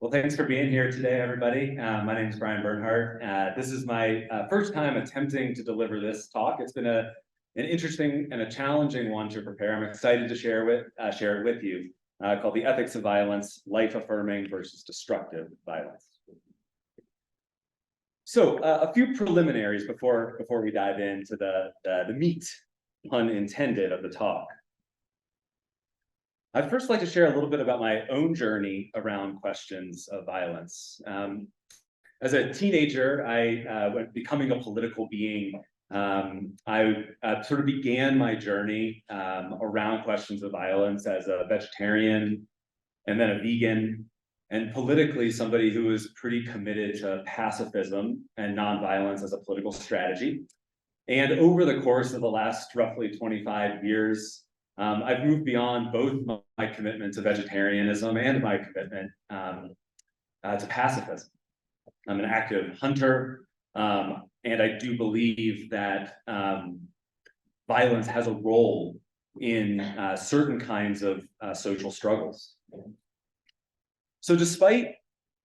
Well, thanks for being here today, everybody. My name is Bernhardt. This is my first time attempting to deliver this talk. It's been an interesting and a challenging one to prepare. I'm excited to share it with you, called The Ethics of Violence, Life-Affirming versus Destructive Violence. So a few preliminaries before we dive into the meat, pun intended, of the talk. I'd first like to share a little bit about my own journey around questions of violence. As a teenager, when becoming a political being, I sort of began my journey around questions of violence as a vegetarian and then a vegan, and politically somebody who was pretty committed to pacifism and nonviolence as a political strategy. And over the course of the last roughly 25 years, I've moved beyond both my commitment to vegetarianism and my commitment to pacifism. I'm an active hunter, and I do believe that violence has a role in certain kinds of social struggles. So despite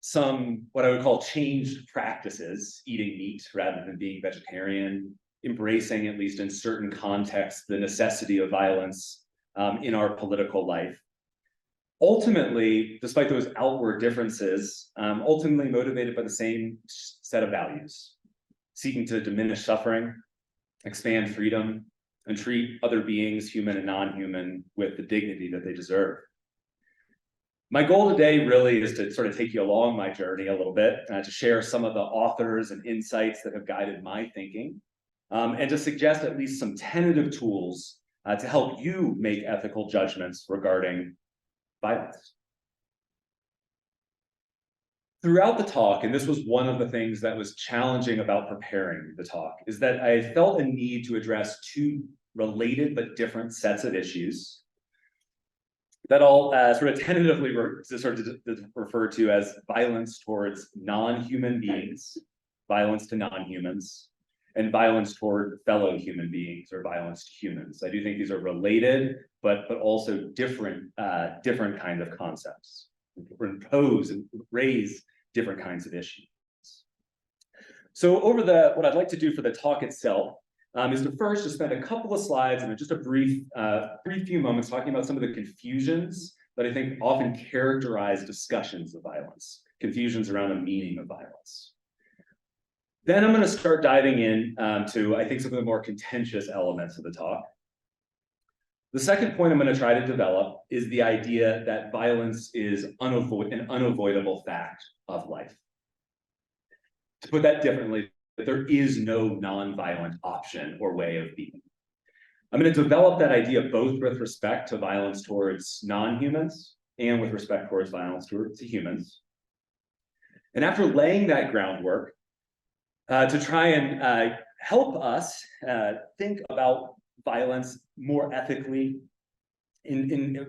some, what I would call, changed practices, eating meat rather than being vegetarian, embracing, at least in certain contexts, the necessity of violence in our political life. Ultimately, despite those outward differences, ultimately motivated by the same set of values, seeking to diminish suffering, expand freedom, and treat other beings, human and non-human, with the dignity that they deserve. My goal today really is to sort of take you along my journey a little bit, to share some of the authors and insights that have guided my thinking, and to suggest at least some tentative tools to help you make ethical judgments regarding violence. Throughout the talk, and this was one of the things that was challenging about preparing the talk, is that I felt a need to address two related but different sets of issues that I'll sort of tentatively refer to as violence towards non-human beings, violence to non-humans, and violence toward fellow human beings, or violence to humans. I do think these are related, but also different kind of concepts, impose and raise different kinds of issues. So what I'd like to do for the talk itself is to first spend a couple of slides and just a brief few moments talking about some of the confusions that I think often characterize discussions of violence, confusions around the meaning of violence. Then I'm going to start diving in to, I think, some of the more contentious elements of the talk. The second point I'm going to try to develop is the idea that violence is an unavoidable fact of life. To put that differently, that there is no non-violent option or way of being. I'm going to develop that idea both with respect to violence towards non-humans and with respect towards violence towards humans. And after laying that groundwork, to try and help us think about violence more ethically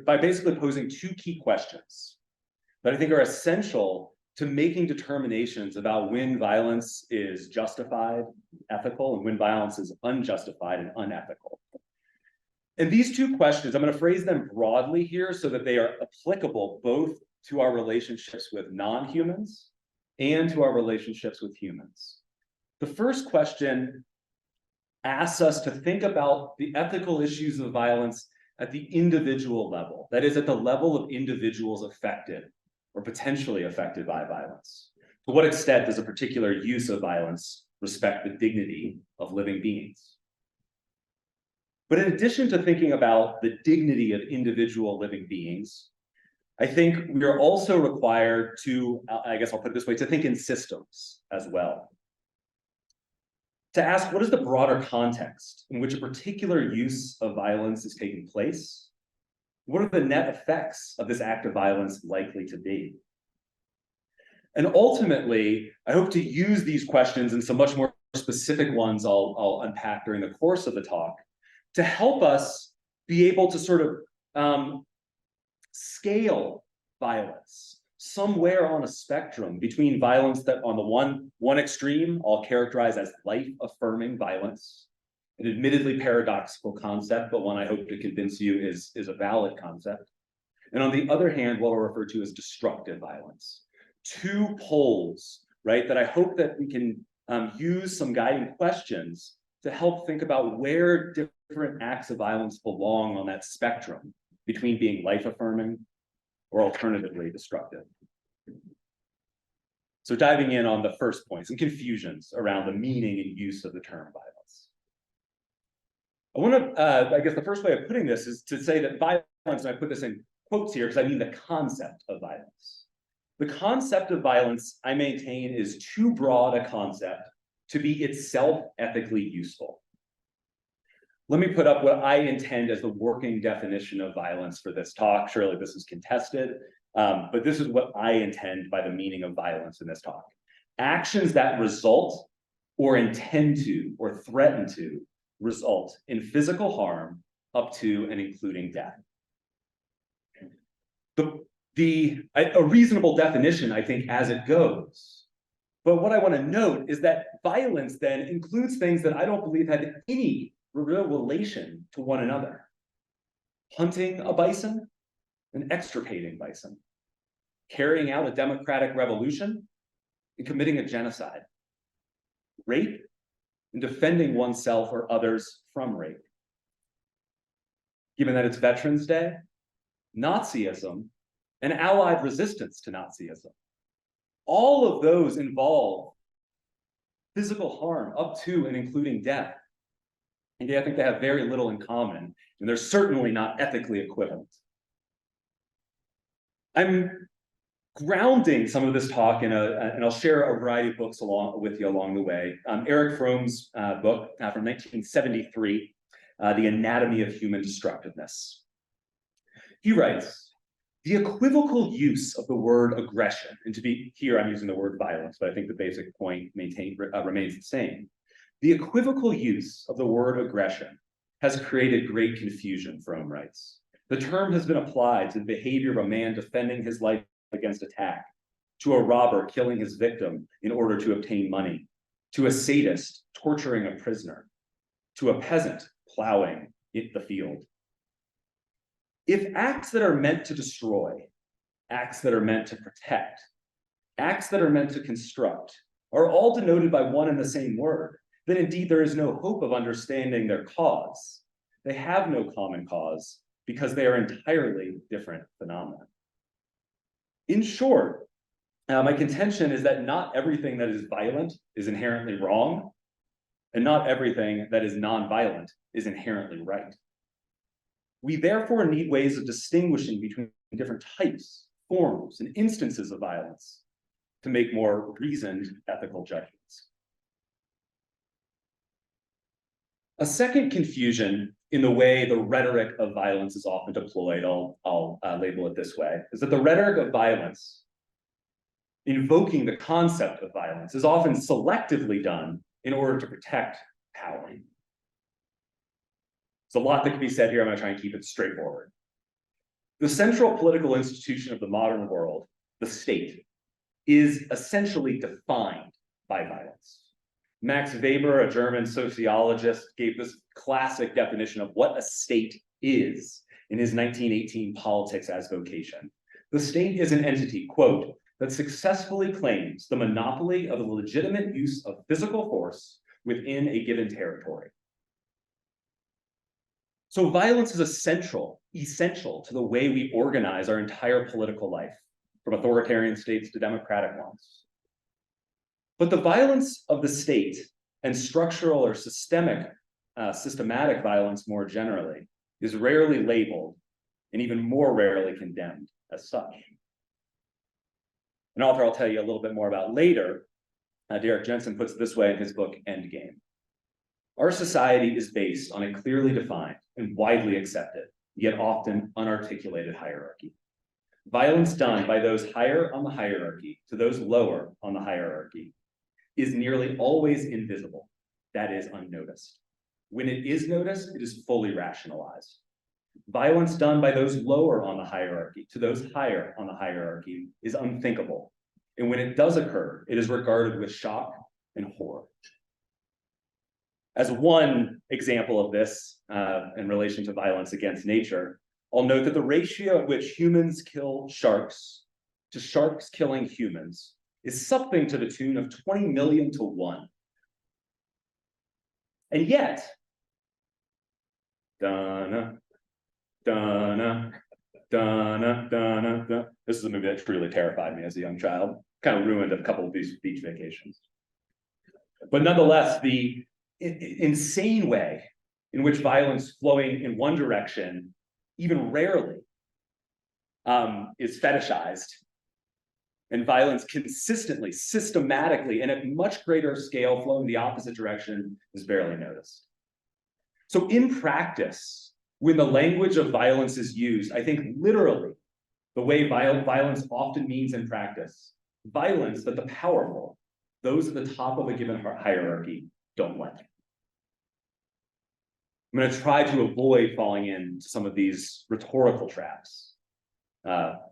by basically posing two key questions that I think are essential to making determinations about when violence is justified, ethical, and when violence is unjustified and unethical. And these two questions, I'm going to phrase them broadly here so that they are applicable both to our relationships with non-humans and to our relationships with humans. The first question asks us to think about the ethical issues of violence at the individual level, that is, at the level of individuals affected or potentially affected by violence. To what extent does a particular use of violence respect the dignity of living beings? But in addition to thinking about the dignity of individual living beings, I think we are also required to, I guess I'll put it this way, to think in systems as well. To ask, what is the broader context in which a particular use of violence is taking place? What are the net effects of this act of violence likely to be? And ultimately, I hope to use these questions and some much more specific ones I'll unpack during the course of the talk to help us be able to sort of scale violence somewhere on a spectrum between violence that on the one extreme I'll characterize as life-affirming violence, an admittedly paradoxical concept, but one I hope to convince you is a valid concept. And on the other hand, what I'll refer to as destructive violence, two poles, right, that I hope that we can use some guiding questions to help think about where different acts of violence belong on that spectrum between being life-affirming or alternatively destructive. So diving in on the first point, some confusions around the meaning and use of the term violence. I want to, I guess the first way of putting this is to say that violence, and I put this in quotes here because I mean the concept of violence. The concept of violence, I maintain, is too broad a concept to be itself ethically useful. Let me put up what I intend as the working definition of violence for this talk. Surely this is contested, but this is what I intend by the meaning of violence in this talk. Actions that result or intend to or threaten to result in physical harm up to and including death. A reasonable definition, I think, as it goes. But what I want to note is that violence then includes things that I don't believe had any real relation to one another. Hunting a bison and extirpating bison. Carrying out a democratic revolution and committing a genocide. Rape and defending oneself or others from rape. Given that it's Veterans Day, Nazism and allied resistance to Nazism. All of those involve physical harm up to and including death. And I think they have very little in common, and they're certainly not ethically equivalent. I'm grounding some of this talk in and I'll share a variety of books with you along the way. Erich Fromm's book from 1973, The Anatomy of Human Destructiveness. He writes, the equivocal use of the word aggression, and to be here, I'm using the word violence, but I think the basic point remains the same. The equivocal use of the word aggression has created great confusion, Fromm writes. The term has been applied to the behavior of a man defending his life against attack, to a robber killing his victim in order to obtain money, to a sadist torturing a prisoner, to a peasant plowing the field. If acts that are meant to destroy, acts that are meant to protect, acts that are meant to construct are all denoted by one and the same word, then indeed there is no hope of understanding their cause. They have no common cause because they are entirely different phenomena. In short, my contention is that not everything that is violent is inherently wrong, and not everything that is non-violent is inherently right. We therefore need ways of distinguishing between different types, forms, and instances of violence to make more reasoned ethical judgments. A second confusion in the way the rhetoric of violence is often deployed, I'll label it this way, is that the rhetoric of violence, invoking the concept of violence, is often selectively done in order to protect power. There's a lot that can be said here. I'm going to try and keep it straightforward. The central political institution of the modern world, the state, is essentially defined by violence. Max Weber, a German sociologist, gave this classic definition of what a state is in his 1918 Politics as Vocation. The state is an entity, quote, that successfully claims the monopoly of the legitimate use of physical force within a given territory. So violence is essential to the way we organize our entire political life, from authoritarian states to democratic ones. But the violence of the state and structural or systematic violence more generally is rarely labeled and even more rarely condemned as such. An author I'll tell you a little bit more about later, Derek Jensen, puts it this way in his book, Endgame. Our society is based on a clearly defined and widely accepted, yet often unarticulated hierarchy. Violence done by those higher on the hierarchy to those lower on the hierarchy is nearly always invisible, that is, unnoticed. When it is noticed, it is fully rationalized. Violence done by those lower on the hierarchy to those higher on the hierarchy is unthinkable. And when it does occur, it is regarded with shock and horror. As one example of this in relation to violence against nature, I'll note that the ratio at which humans kill sharks to sharks killing humans is something to the tune of 20 million to 1. And yet, dun, dun, dun, dun. This is a movie that truly terrified me as a young child. Kind of ruined a couple of these beach vacations. But nonetheless, the insane way in which violence flowing in one direction, even rarely, is fetishized, and violence consistently, systematically, and at much greater scale flowing the opposite direction is barely noticed. So in practice, when the language of violence is used, I think literally the way violence often means in practice, violence that the powerful, those at the top of a given hierarchy, don't like. I'm going to try to avoid falling into some of these rhetorical traps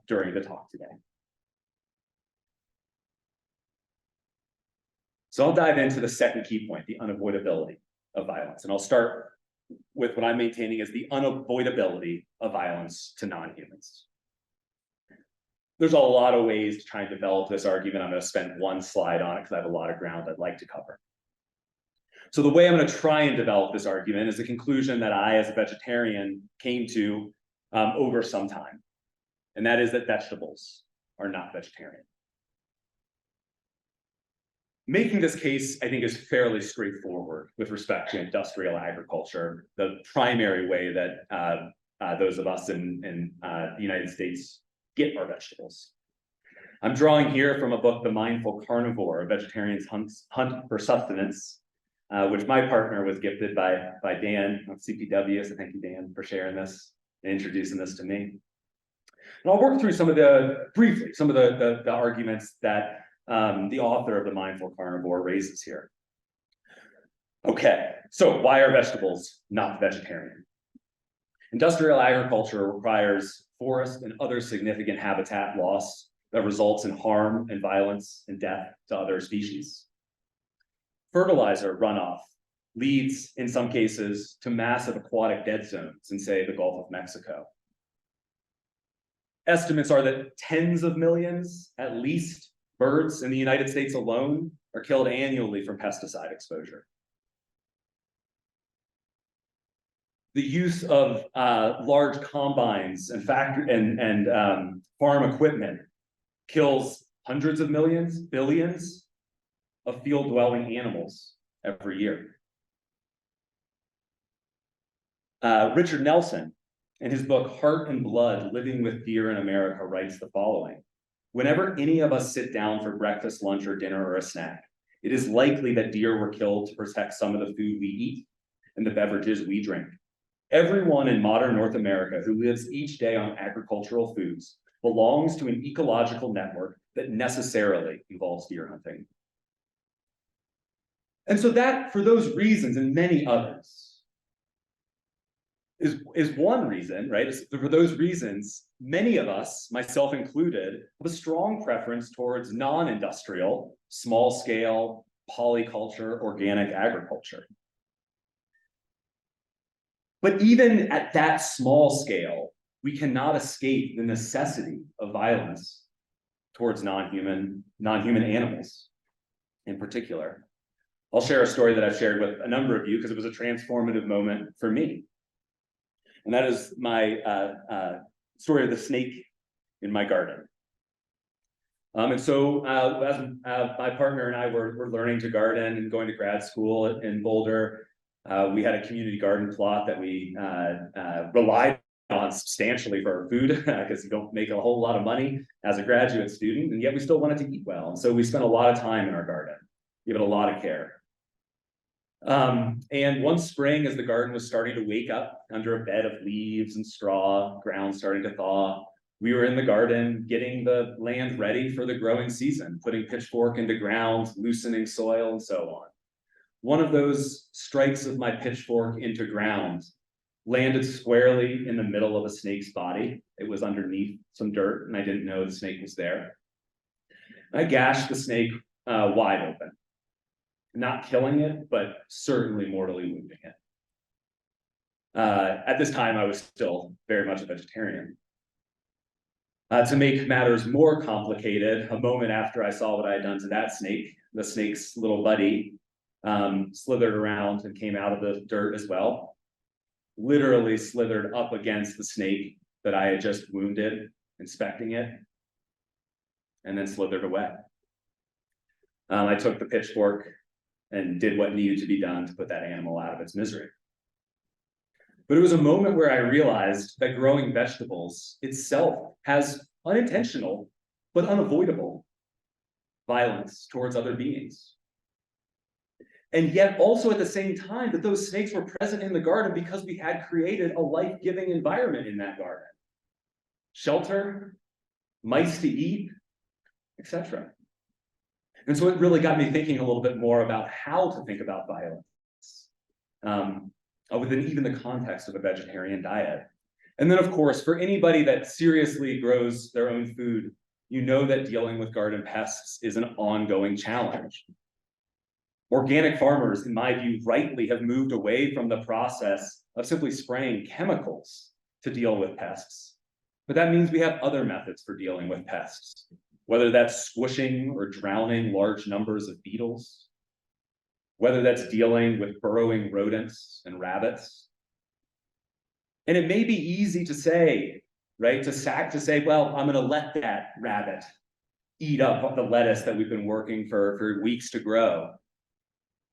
during the talk today. So I'll dive into the second key point, the unavoidability of violence. And I'll start with what I'm maintaining as the unavoidability of violence to non-humans. There's a lot of ways to try and develop this argument. I'm going to spend one slide on it because I have a lot of ground I'd like to cover. So the way I'm going to try and develop this argument is a conclusion that I, as a vegetarian, came to over some time. And that is that vegetables are not vegetarian. Making this case, I think, is fairly straightforward with respect to industrial agriculture, the primary way that those of us in the United States get our vegetables. I'm drawing here from a book, The Mindful Carnivore, A Vegetarian's Hunt for Sustenance, which my partner was gifted by Dan of CPW, so thank you, Dan, for sharing this and introducing this to me. And I'll work through briefly, some of the arguments that the author of The Mindful Carnivore raises here. Okay, so why are vegetables not vegetarian? Industrial agriculture requires forest and other significant habitat loss that results in harm and violence and death to other species. Fertilizer runoff leads, in some cases, to massive aquatic dead zones in, say, the Gulf of Mexico. Estimates are that tens of millions, at least, birds in the United States alone are killed annually from pesticide exposure. The use of large combines and farm equipment kills hundreds of millions, billions of field-dwelling animals every year. Richard Nelson, in his book, Heart and Blood, Living with Deer in America, writes the following: whenever any of us sit down for breakfast, lunch, or dinner, or a snack, it is likely that deer were killed to protect some of the food we eat and the beverages we drink. Everyone in modern North America who lives each day on agricultural foods belongs to an ecological network that necessarily involves deer hunting. And so that, for those reasons and many others, is one reason, right? For those reasons, many of us, myself included, have a strong preference towards non-industrial, small-scale, polyculture, organic agriculture. But even at that small scale, we cannot escape the necessity of violence towards non-human animals in particular. I'll share a story that I've shared with a number of you because it was a transformative moment for me. And that is my story of the snake in my garden. And so as my partner and I were learning to garden and going to grad school in Boulder, we had a community garden plot that we relied on substantially for our food because you don't make a whole lot of money as a graduate student, and yet we still wanted to eat well. And so we spent a lot of time in our garden, give it a lot of care. And one spring, as the garden was starting to wake up under a bed of leaves and straw, ground starting to thaw, we were in the garden getting the land ready for the growing season, putting pitchfork into ground, loosening soil, and so on. One of those strikes of my pitchfork into ground landed squarely in the middle of a snake's body. It was underneath some dirt, and I didn't know the snake was there. I gashed the snake wide open, not killing it, but certainly mortally wounding it. At this time, I was still very much a vegetarian. To make matters more complicated, a moment after I saw what I had done to that snake, the snake's little buddy slithered around and came out of the dirt as well, literally slithered up against the snake that I had just wounded, inspecting it, and then slithered away. I took the pitchfork and did what needed to be done to put that animal out of its misery. But it was a moment where I realized that growing vegetables itself has unintentional but unavoidable violence towards other beings. And yet also at the same time that those snakes were present in the garden because we had created a life-giving environment in that garden. Shelter, mice to eat, etc. And so it really got me thinking a little bit more about how to think about violence within even the context of a vegetarian diet. And then, of course, for anybody that seriously grows their own food, you know that dealing with garden pests is an ongoing challenge. Organic farmers, in my view, rightly have moved away from the process of simply spraying chemicals to deal with pests. But that means we have other methods for dealing with pests, whether that's squishing or drowning large numbers of beetles, whether that's dealing with burrowing rodents and rabbits. And it may be easy to say, right, to say, well, I'm going to let that rabbit eat up the lettuce that we've been working for weeks to grow.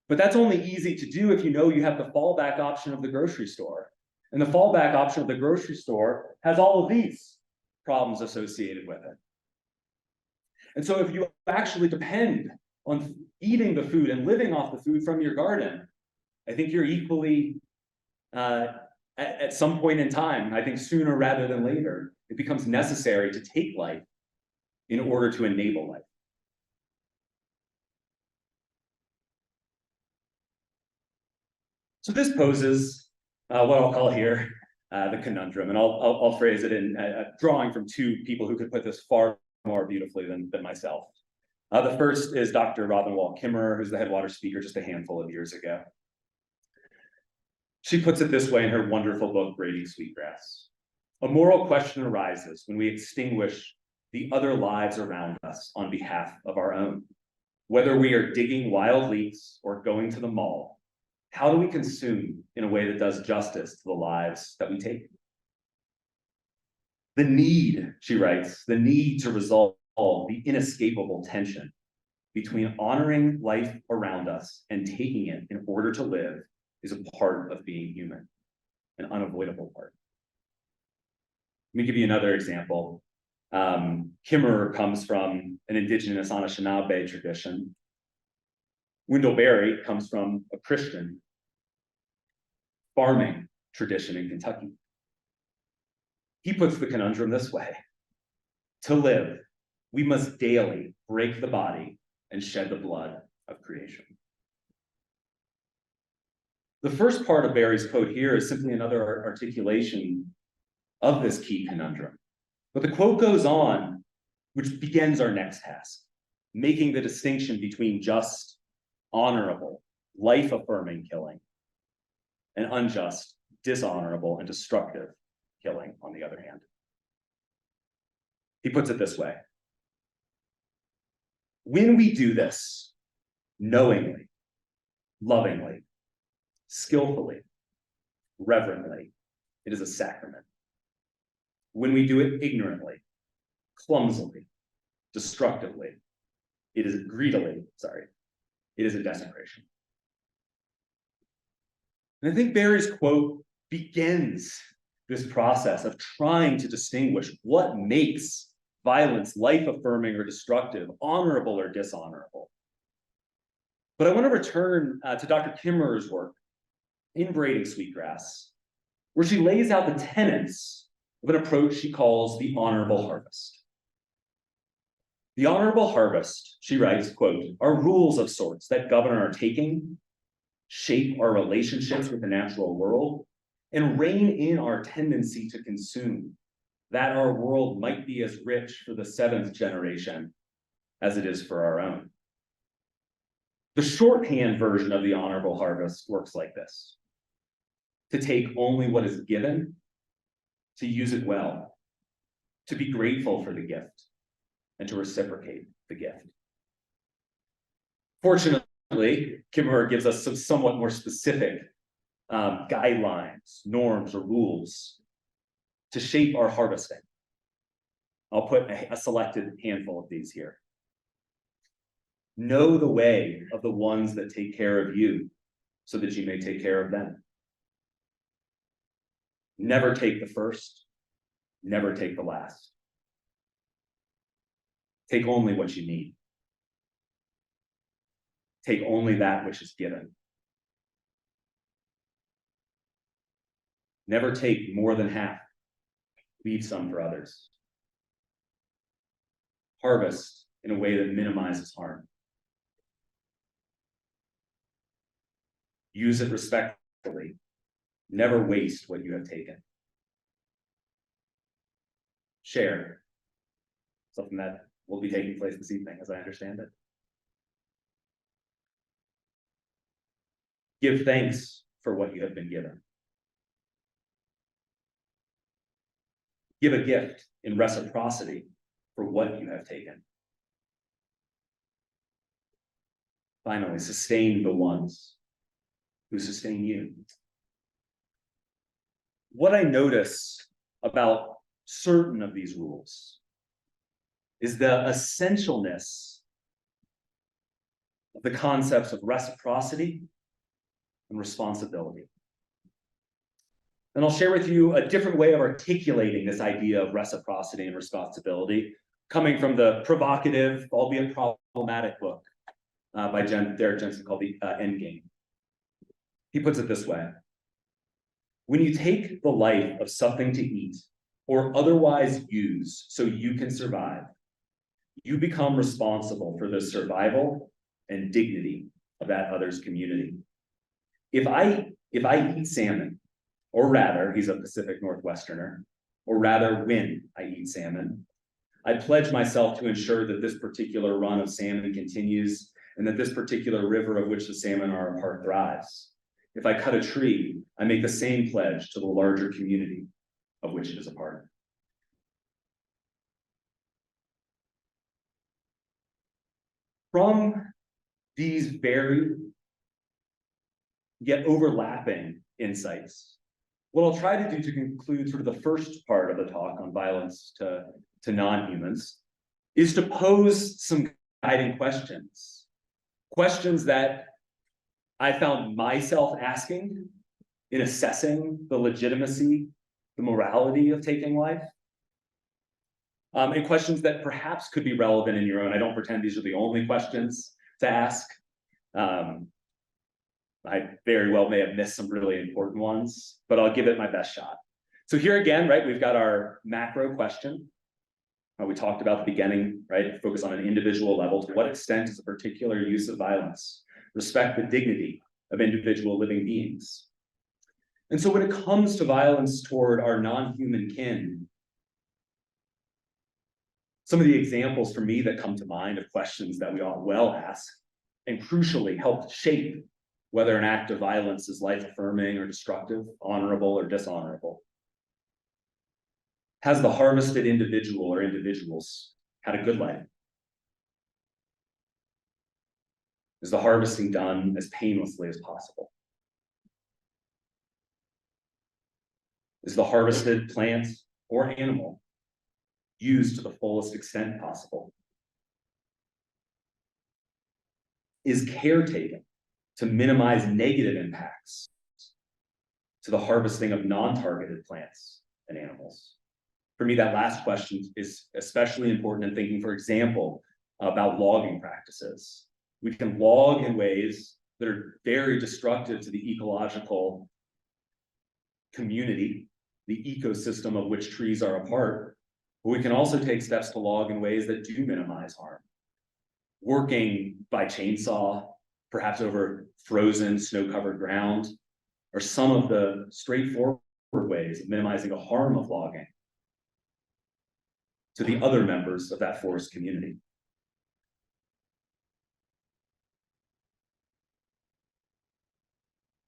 But that's only easy to do if you know you have the fallback option of the grocery store. And the fallback option of the grocery store has all of these problems associated with it. And so if you actually depend on eating the food and living off the food from your garden, I think you're equally, at some point in time, I think sooner rather than later, it becomes necessary to take life in order to enable life. So this poses what I'll call here the conundrum, and I'll phrase it in drawing from two people who could put this far more beautifully than myself. The first is Dr. Robin Wall-Kimmerer, who's the Headwater speaker just a handful of years ago. She puts it this way in her wonderful book, Braiding Sweetgrass. A moral question arises when we extinguish the other lives around us on behalf of our own. Whether we are digging wild leeks or going to the mall, how do we consume in a way that does justice to the lives that we take? The need, she writes, the need to resolve the inescapable tension between honoring life around us and taking it in order to live is a part of being human, an unavoidable part. Let me give you another example. Kimmerer comes from an indigenous Anishinaabe tradition. Wendell Berry comes from a Christian farming tradition in Kentucky. He puts the conundrum this way: to live, we must daily break the body and shed the blood of creation. The first part of Berry's quote here is simply another articulation of this key conundrum. But the quote goes on, which begins our next task, making the distinction between just, honorable, life-affirming killing and unjust, dishonorable, and destructive killing, on the other hand. He puts it this way: when we do this knowingly, lovingly, skillfully, reverently, it is a sacrament. When we do it ignorantly, clumsily, destructively, it is a desecration. And I think Berry's quote begins this process of trying to distinguish what makes violence life-affirming or destructive, honorable or dishonorable. But I want to return to Dr. Kimmerer's work in Braiding Sweetgrass, where she lays out the tenets of an approach she calls the honorable harvest. The honorable harvest, she writes, quote, are rules of sorts that govern our taking, shape our relationships with the natural world, and rein in our tendency to consume, that our world might be as rich for the seventh generation as it is for our own. The shorthand version of the honorable harvest works like this: to take only what is given, to use it well, to be grateful for the gift, and to reciprocate the gift. Fortunately, Kimmerer gives us some somewhat more specific guidelines, norms, or rules to shape our harvesting. I'll put a selected handful of these here. Know the way of the ones that take care of you, so that you may take care of them. Never take the first, never take the last. Take only what you need. Take only that which is given. Never take more than half. Leave some for others. Harvest in a way that minimizes harm. Use it respectfully. Never waste what you have taken. Share. Something that will be taking place this evening, as I understand it. Give thanks for what you have been given. Give a gift in reciprocity for what you have taken. Finally, sustain the ones who sustain you. What I notice about certain of these rules is the essentialness of the concepts of reciprocity and responsibility. And I'll share with you a different way of articulating this idea of reciprocity and responsibility, coming from the provocative, albeit problematic book by Derek Jensen called The Endgame. He puts it this way: when you take the life of something to eat or otherwise use so you can survive, you become responsible for the survival and dignity of that other's community. If I eat salmon, or rather, he's a Pacific Northwesterner, or rather, when I eat salmon, I pledge myself to ensure that this particular run of salmon continues and that this particular river of which the salmon are a part thrives. If I cut a tree, I make the same pledge to the larger community of which it is a part. From these varied yet overlapping insights, what I'll try to do to conclude sort of the first part of the talk on violence to non-humans is to pose some guiding questions. Questions that I found myself asking in assessing the legitimacy, the morality of taking life. And questions that perhaps could be relevant in your own. I don't pretend these are the only questions to ask. I very well may have missed some really important ones, but I'll give it my best shot. So here again, right, we've got our macro question. We talked about at the beginning, right, focus on an individual level. To what extent is a particular use of violence respect the dignity of individual living beings? And so when it comes to violence toward our non-human kin, some of the examples for me that come to mind of questions that we ought well ask and crucially help shape whether an act of violence is life-affirming or destructive, honorable or dishonorable. Has the harvested individual or individuals had a good life? Is the harvesting done as painlessly as possible? Is the harvested plant or animal used to the fullest extent possible? Is care taken to minimize negative impacts to the harvesting of non-targeted plants and animals? For me, that last question is especially important in thinking, for example, about logging practices. We can log in ways that are very destructive to the ecological community, the ecosystem of which trees are a part, but we can also take steps to log in ways that do minimize harm. Working by chainsaw, perhaps over frozen, snow-covered ground, are some of the straightforward ways of minimizing the harm of logging to the other members of that forest community.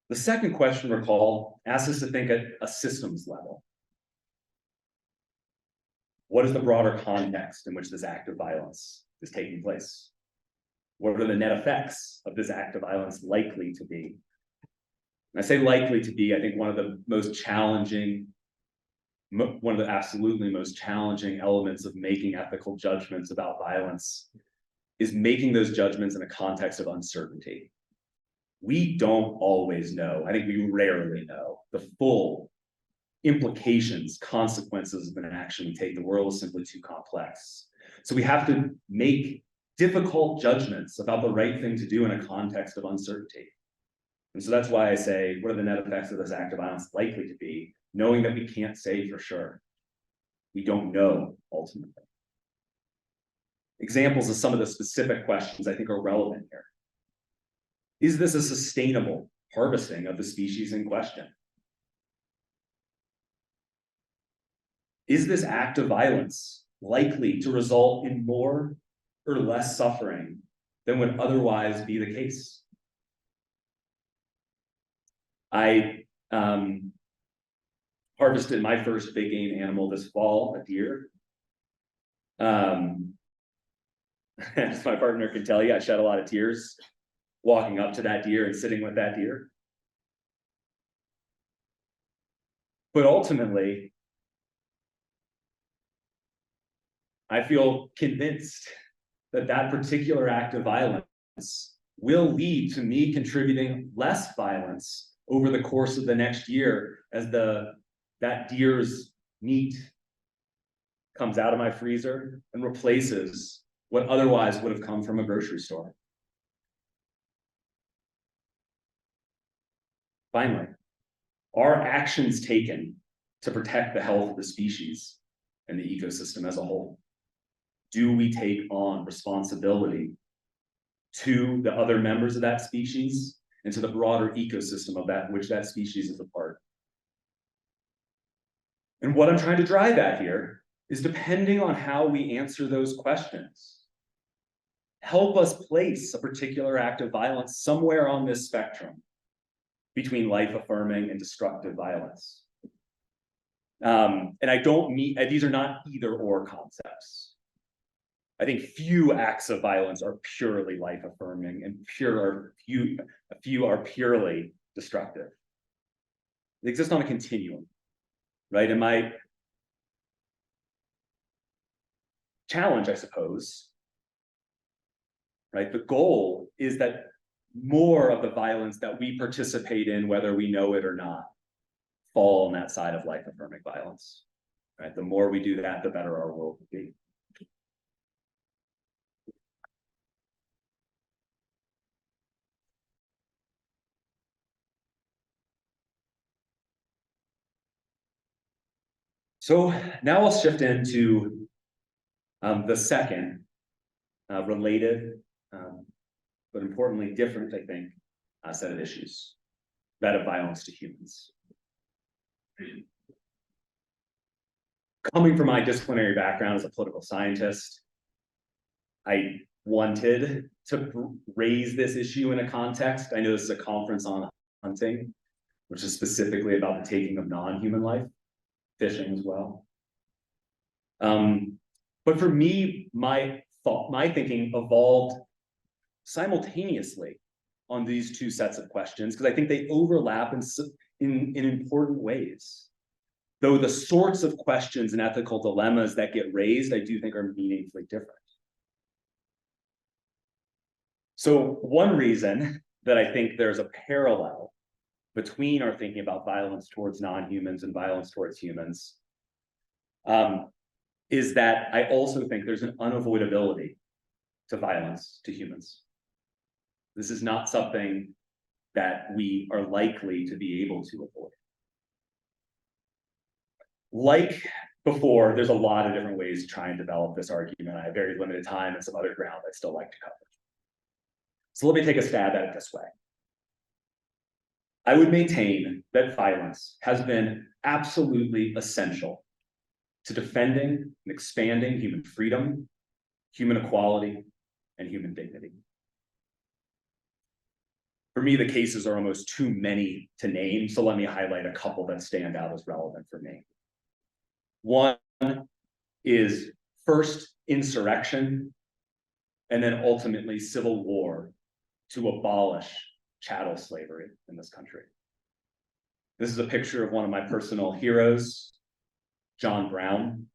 The second question, recall, asks us to think at a systems level. What is the broader context in which this act of violence is taking place? What are the net effects of this act of violence likely to be? And I say likely to be, I think one of the absolutely most challenging elements of making ethical judgments about violence is making those judgments in a context of uncertainty. We don't always know, I think we rarely know, the full implications, consequences of an action we take. The world is simply too complex. So we have to make difficult judgments about the right thing to do in a context of uncertainty. And so that's why I say, what are the net effects of this act of violence likely to be, knowing that we can't say for sure. We don't know ultimately. Examples of some of the specific questions I think are relevant here. Is this a sustainable harvesting of the species in question? Is this act of violence likely to result in more or less suffering than would otherwise be the case? I harvested my first big game animal this fall, a deer. As my partner can tell you, I shed a lot of tears walking up to that deer and sitting with that deer. But ultimately, I feel convinced that that particular act of violence will lead to me contributing less violence over the course of the next year as that deer's meat comes out of my freezer and replaces what otherwise would have come from a grocery store. Finally, are actions taken to protect the health of the species and the ecosystem as a whole? Do we take on responsibility to the other members of that species and to the broader ecosystem of that which that species is a part? And what I'm trying to drive at here is, depending on how we answer those questions, help us place a particular act of violence somewhere on this spectrum between life-affirming and destructive violence. And I don't mean, these are not either-or concepts. I think few acts of violence are purely life-affirming, and few are purely destructive. They exist on a continuum, right? And my challenge, I suppose, right, the goal is that more of the violence that we participate in, whether we know it or not, fall on that side of life-affirming violence, right? The more we do that, the better our world will be. So now I'll shift into the second related, but importantly different, I think, set of issues, that of violence to humans. Coming from my disciplinary background as a political scientist, I wanted to raise this issue in a context. I know this is a conference on hunting, which is specifically about the taking of non-human life, fishing as well. But for me, my thinking evolved simultaneously on these two sets of questions, because I think they overlap in important ways. Though the sorts of questions and ethical dilemmas that get raised, I do think are meaningfully different. So one reason that I think there's a parallel between our thinking about violence towards non-humans and violence towards humans is that I also think there's an unavoidability to violence to humans. This is not something that we are likely to be able to avoid. Like before, there's a lot of different ways to try and develop this argument. I have very limited time and some other ground I'd still like to cover. So let me take a stab at it this way. I would maintain that violence has been absolutely essential to defending and expanding human freedom, human equality, and human dignity. For me, the cases are almost too many to name, so let me highlight a couple that stand out as relevant for me. One is first insurrection and then ultimately civil war to abolish chattel slavery in this country. This is a picture of one of my personal heroes, John Brown,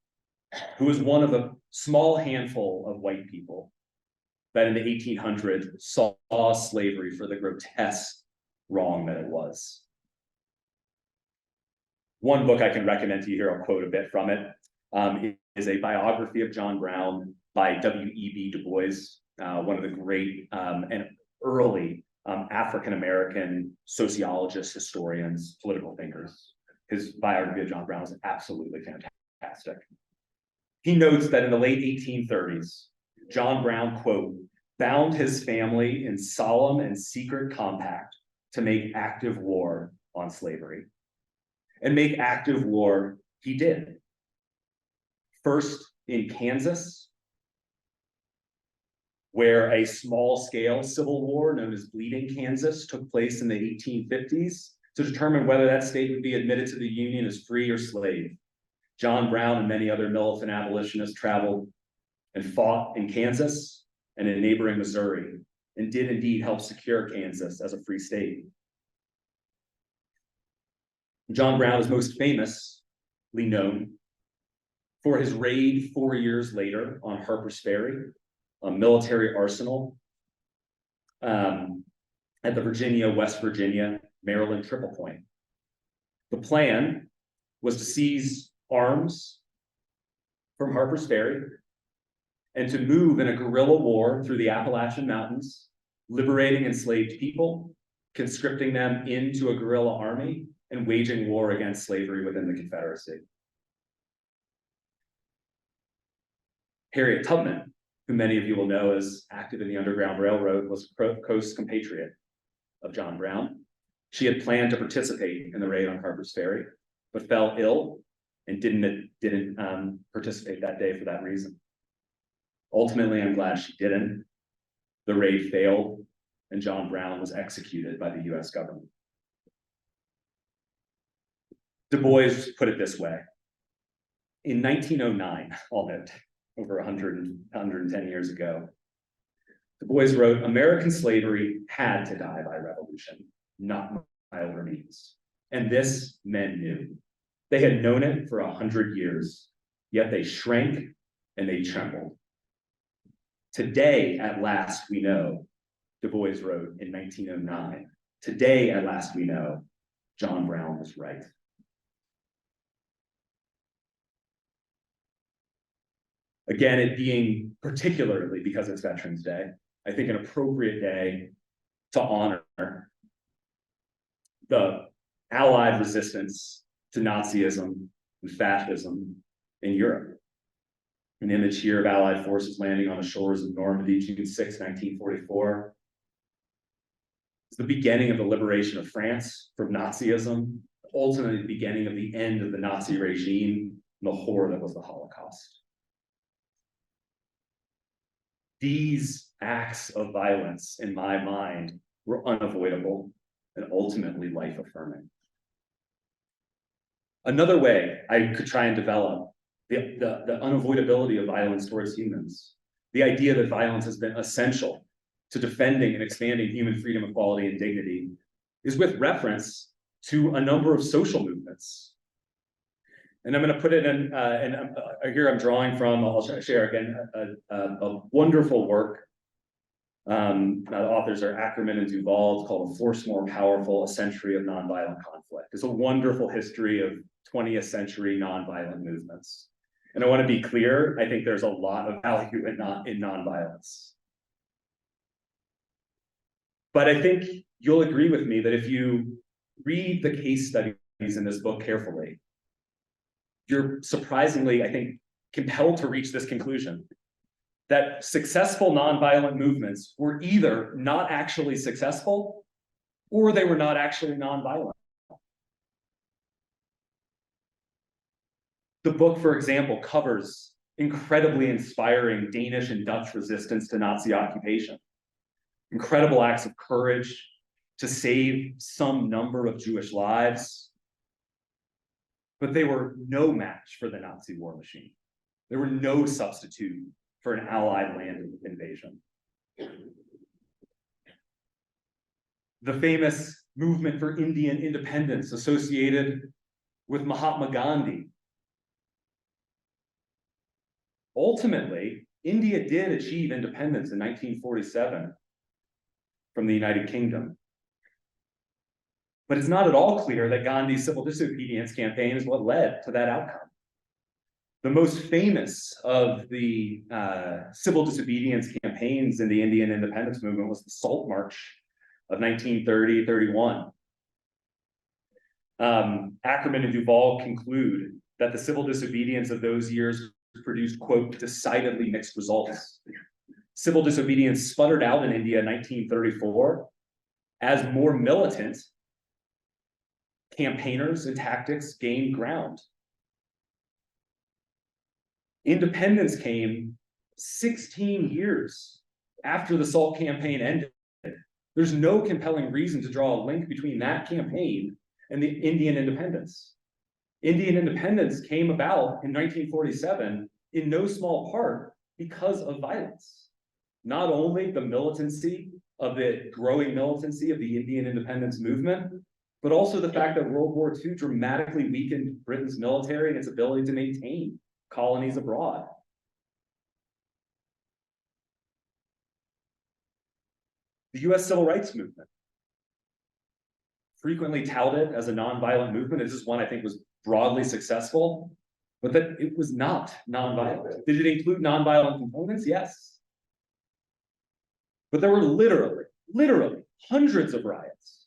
who was one of a small handful of white people that in the 1800s saw slavery for the grotesque wrong that it was. One book I can recommend to you here, I'll quote a bit from it, is a biography of John Brown by W.E.B. Du Bois, one of the great and early African-American sociologists, historians, political thinkers. His biography of John Brown is absolutely fantastic. He notes that in the late 1830s, John Brown, quote, bound his family in solemn and secret compact to make active war on slavery. And make active war he did. First in Kansas, where a small-scale civil war known as Bleeding Kansas took place in the 1850s to determine whether that state would be admitted to the Union as free or slave. John Brown and many other militant abolitionists traveled and fought in Kansas and in neighboring Missouri, and did indeed help secure Kansas as a free state. John Brown is most famously known for his raid 4 years later on Harper's Ferry, a military arsenal at the West Virginia, Maryland Triple Point. The plan was to seize arms from Harper's Ferry and to move in a guerrilla war through the Appalachian Mountains, liberating enslaved people, conscripting them into a guerrilla army, and waging war against slavery within the Confederacy. Harriet Tubman, who many of you will know as active in the Underground Railroad, was a close compatriot of John Brown. She had planned to participate in the raid on Harper's Ferry, but fell ill and didn't participate that day for that reason. Ultimately, I'm glad she didn't. The raid failed, and John Brown was executed by the US government. Du Bois put it this way. In 1909, I'll note, over 110 years ago, Du Bois wrote, American slavery had to die by revolution, not by other means. And this men knew. They had known it for 100 years, yet they shrank and they trembled. Today, at last, we know, Du Bois wrote in 1909, today, at last, we know, John Brown was right. Again, it being particularly because it's Veterans Day, I think an appropriate day to honor the Allied resistance to Nazism and fascism in Europe. An image here of Allied forces landing on the shores of Normandy, June 6, 1944. It's the beginning of the liberation of France from Nazism, ultimately the beginning of the end of the Nazi regime and the horror that was the Holocaust. These acts of violence, in my mind, were unavoidable and ultimately life-affirming. Another way I could try and develop the unavoidability of violence towards humans, the idea that violence has been essential to defending and expanding human freedom, equality, and dignity, is with reference to a number of social movements. And I'm going to put it in, here I'm drawing from, I'll share again, a wonderful work. The authors are Ackerman and Duvall. It's called A Force More Powerful, A Century of Nonviolent Conflict. It's a wonderful history of 20th century nonviolent movements. And I want to be clear, I think there's a lot of value in nonviolence. But I think you'll agree with me that if you read the case studies in this book carefully, you're surprisingly, I think, compelled to reach this conclusion that successful nonviolent movements were either not actually successful or they were not actually nonviolent. The book, for example, covers incredibly inspiring Danish and Dutch resistance to Nazi occupation, incredible acts of courage to save some number of Jewish lives, but they were no match for the Nazi war machine. There were no substitute for an Allied land invasion. The famous movement for Indian independence associated with Mahatma Gandhi. Ultimately, India did achieve independence in 1947 from the United Kingdom. But it's not at all clear that Gandhi's civil disobedience campaign is what led to that outcome. The most famous of the civil disobedience campaigns in the Indian independence movement was the Salt March of 1930-31. Ackerman and Duvall conclude that the civil disobedience of those years produced, quote, decidedly mixed results. Civil disobedience sputtered out in India in 1934 as more militant campaigners and tactics gained ground. Independence came 16 years after the Salt campaign ended. There's no compelling reason to draw a link between that campaign and the Indian independence. Indian independence came about in 1947 in no small part because of violence. Not only the militancy of the growing militancy of the Indian independence movement, but also the fact that World War II dramatically weakened Britain's military and its ability to maintain colonies abroad. The US Civil Rights Movement, frequently touted as a nonviolent movement, this is one I think was broadly successful, but that it was not nonviolent. Did it include nonviolent components? Yes. But there were literally hundreds of riots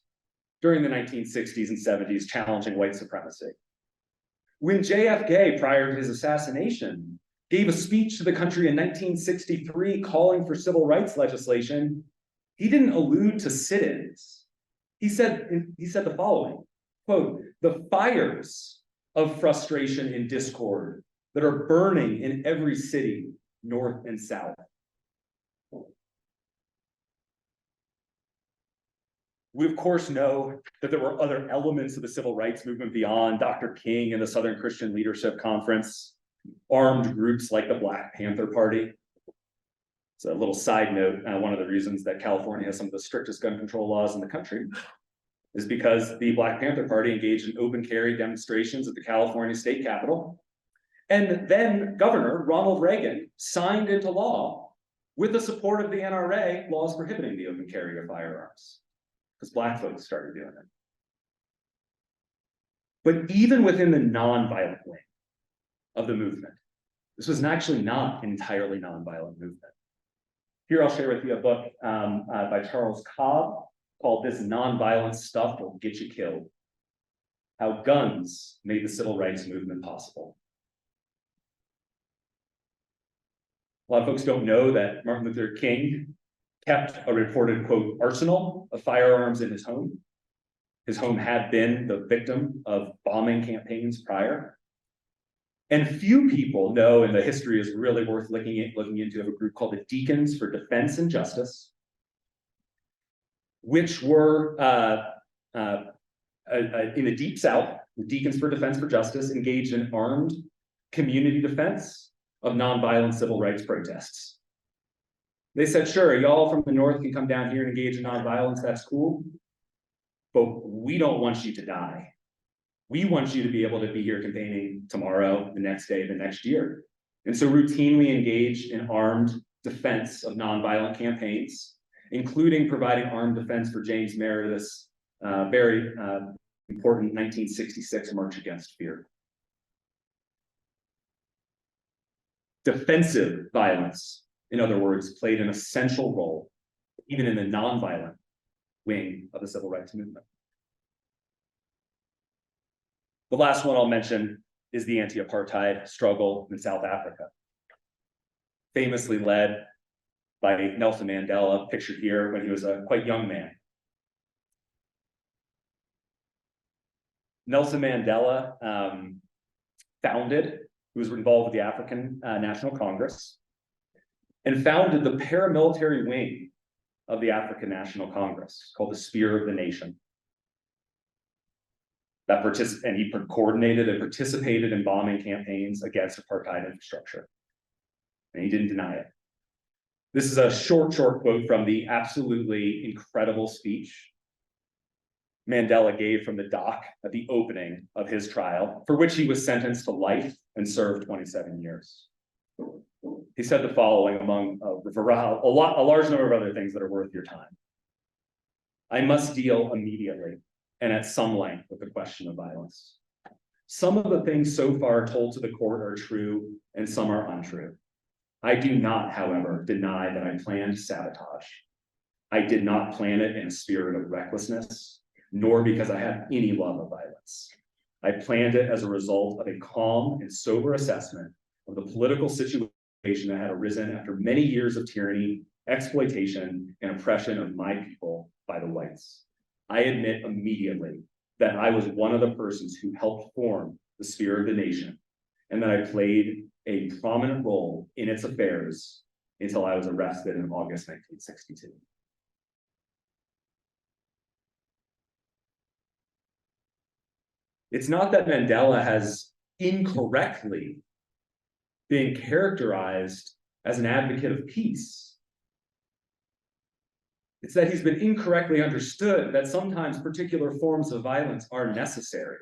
during the 1960s and 70s challenging white supremacy. When JFK, prior to his assassination, gave a speech to the country in 1963 calling for civil rights legislation, he didn't allude to sit-ins. He said the following, quote, "The fires of frustration and discord that are burning in every city, north and south." We, of course, know that there were other elements of the civil rights movement beyond Dr. King and the Southern Christian Leadership Conference, armed groups like the Black Panther Party. It's a little side note, one of the reasons that California has some of the strictest gun control laws in the country is because the Black Panther Party engaged in open carry demonstrations at the California state capitol. And then Governor Ronald Reagan signed into law, with the support of the NRA, laws prohibiting the open carry of firearms, because Black folks started doing it. But even within the nonviolent wing of the movement, this was actually not an entirely nonviolent movement. Here I'll share with you a book by Charles Cobb called "This Nonviolent Stuff Will Get You Killed: How Guns Made the Civil Rights Movement Possible." A lot of folks don't know that Martin Luther King kept a reported, quote, arsenal of firearms in his home. His home had been the victim of bombing campaigns prior. And few people know, and the history is really worth looking into, of a group called the Deacons for Defense and Justice, which were in the Deep South. The Deacons for Defense for Justice engaged in armed community defense of nonviolent civil rights protests. They said, sure, y'all from the North can come down here and engage in nonviolence, that's cool, but we don't want you to die. We want you to be able to be here campaigning tomorrow, the next day, the next year. And so routinely engaged in armed defense of nonviolent campaigns, including providing armed defense for James Meredith's very important 1966 March Against Fear. Defensive violence, in other words, played an essential role, even in the nonviolent wing of the civil rights movement. The last one I'll mention is the anti-apartheid struggle in South Africa, famously led by Nelson Mandela, pictured here when he was a quite young man. Nelson Mandela who was involved with the African National Congress, and founded the paramilitary wing of the African National Congress called the Spear of the Nation. And he coordinated and participated in bombing campaigns against apartheid infrastructure. and he didn't deny it. This is a short quote from the absolutely incredible speech Mandela gave from the dock at the opening of his trial, for which he was sentenced to life and served 27 years. He said the following, among a large number of other things that are worth your time. I must deal immediately and at some length with the question of violence. Some of the things so far told to the court are true and some are untrue. I do not, however, deny that I planned sabotage. I did not plan it in a spirit of recklessness, nor because I had any love of violence. I planned it as a result of a calm and sober assessment of the political situation that had arisen after many years of tyranny, exploitation, and oppression of my people by the whites. I admit immediately that I was one of the persons who helped form the spirit of the nation, and that I played a prominent role in its affairs until I was arrested in August 1962. It's not that Mandela has incorrectly been characterized as an advocate of peace. It's that he's been incorrectly understood that sometimes particular forms of violence are necessary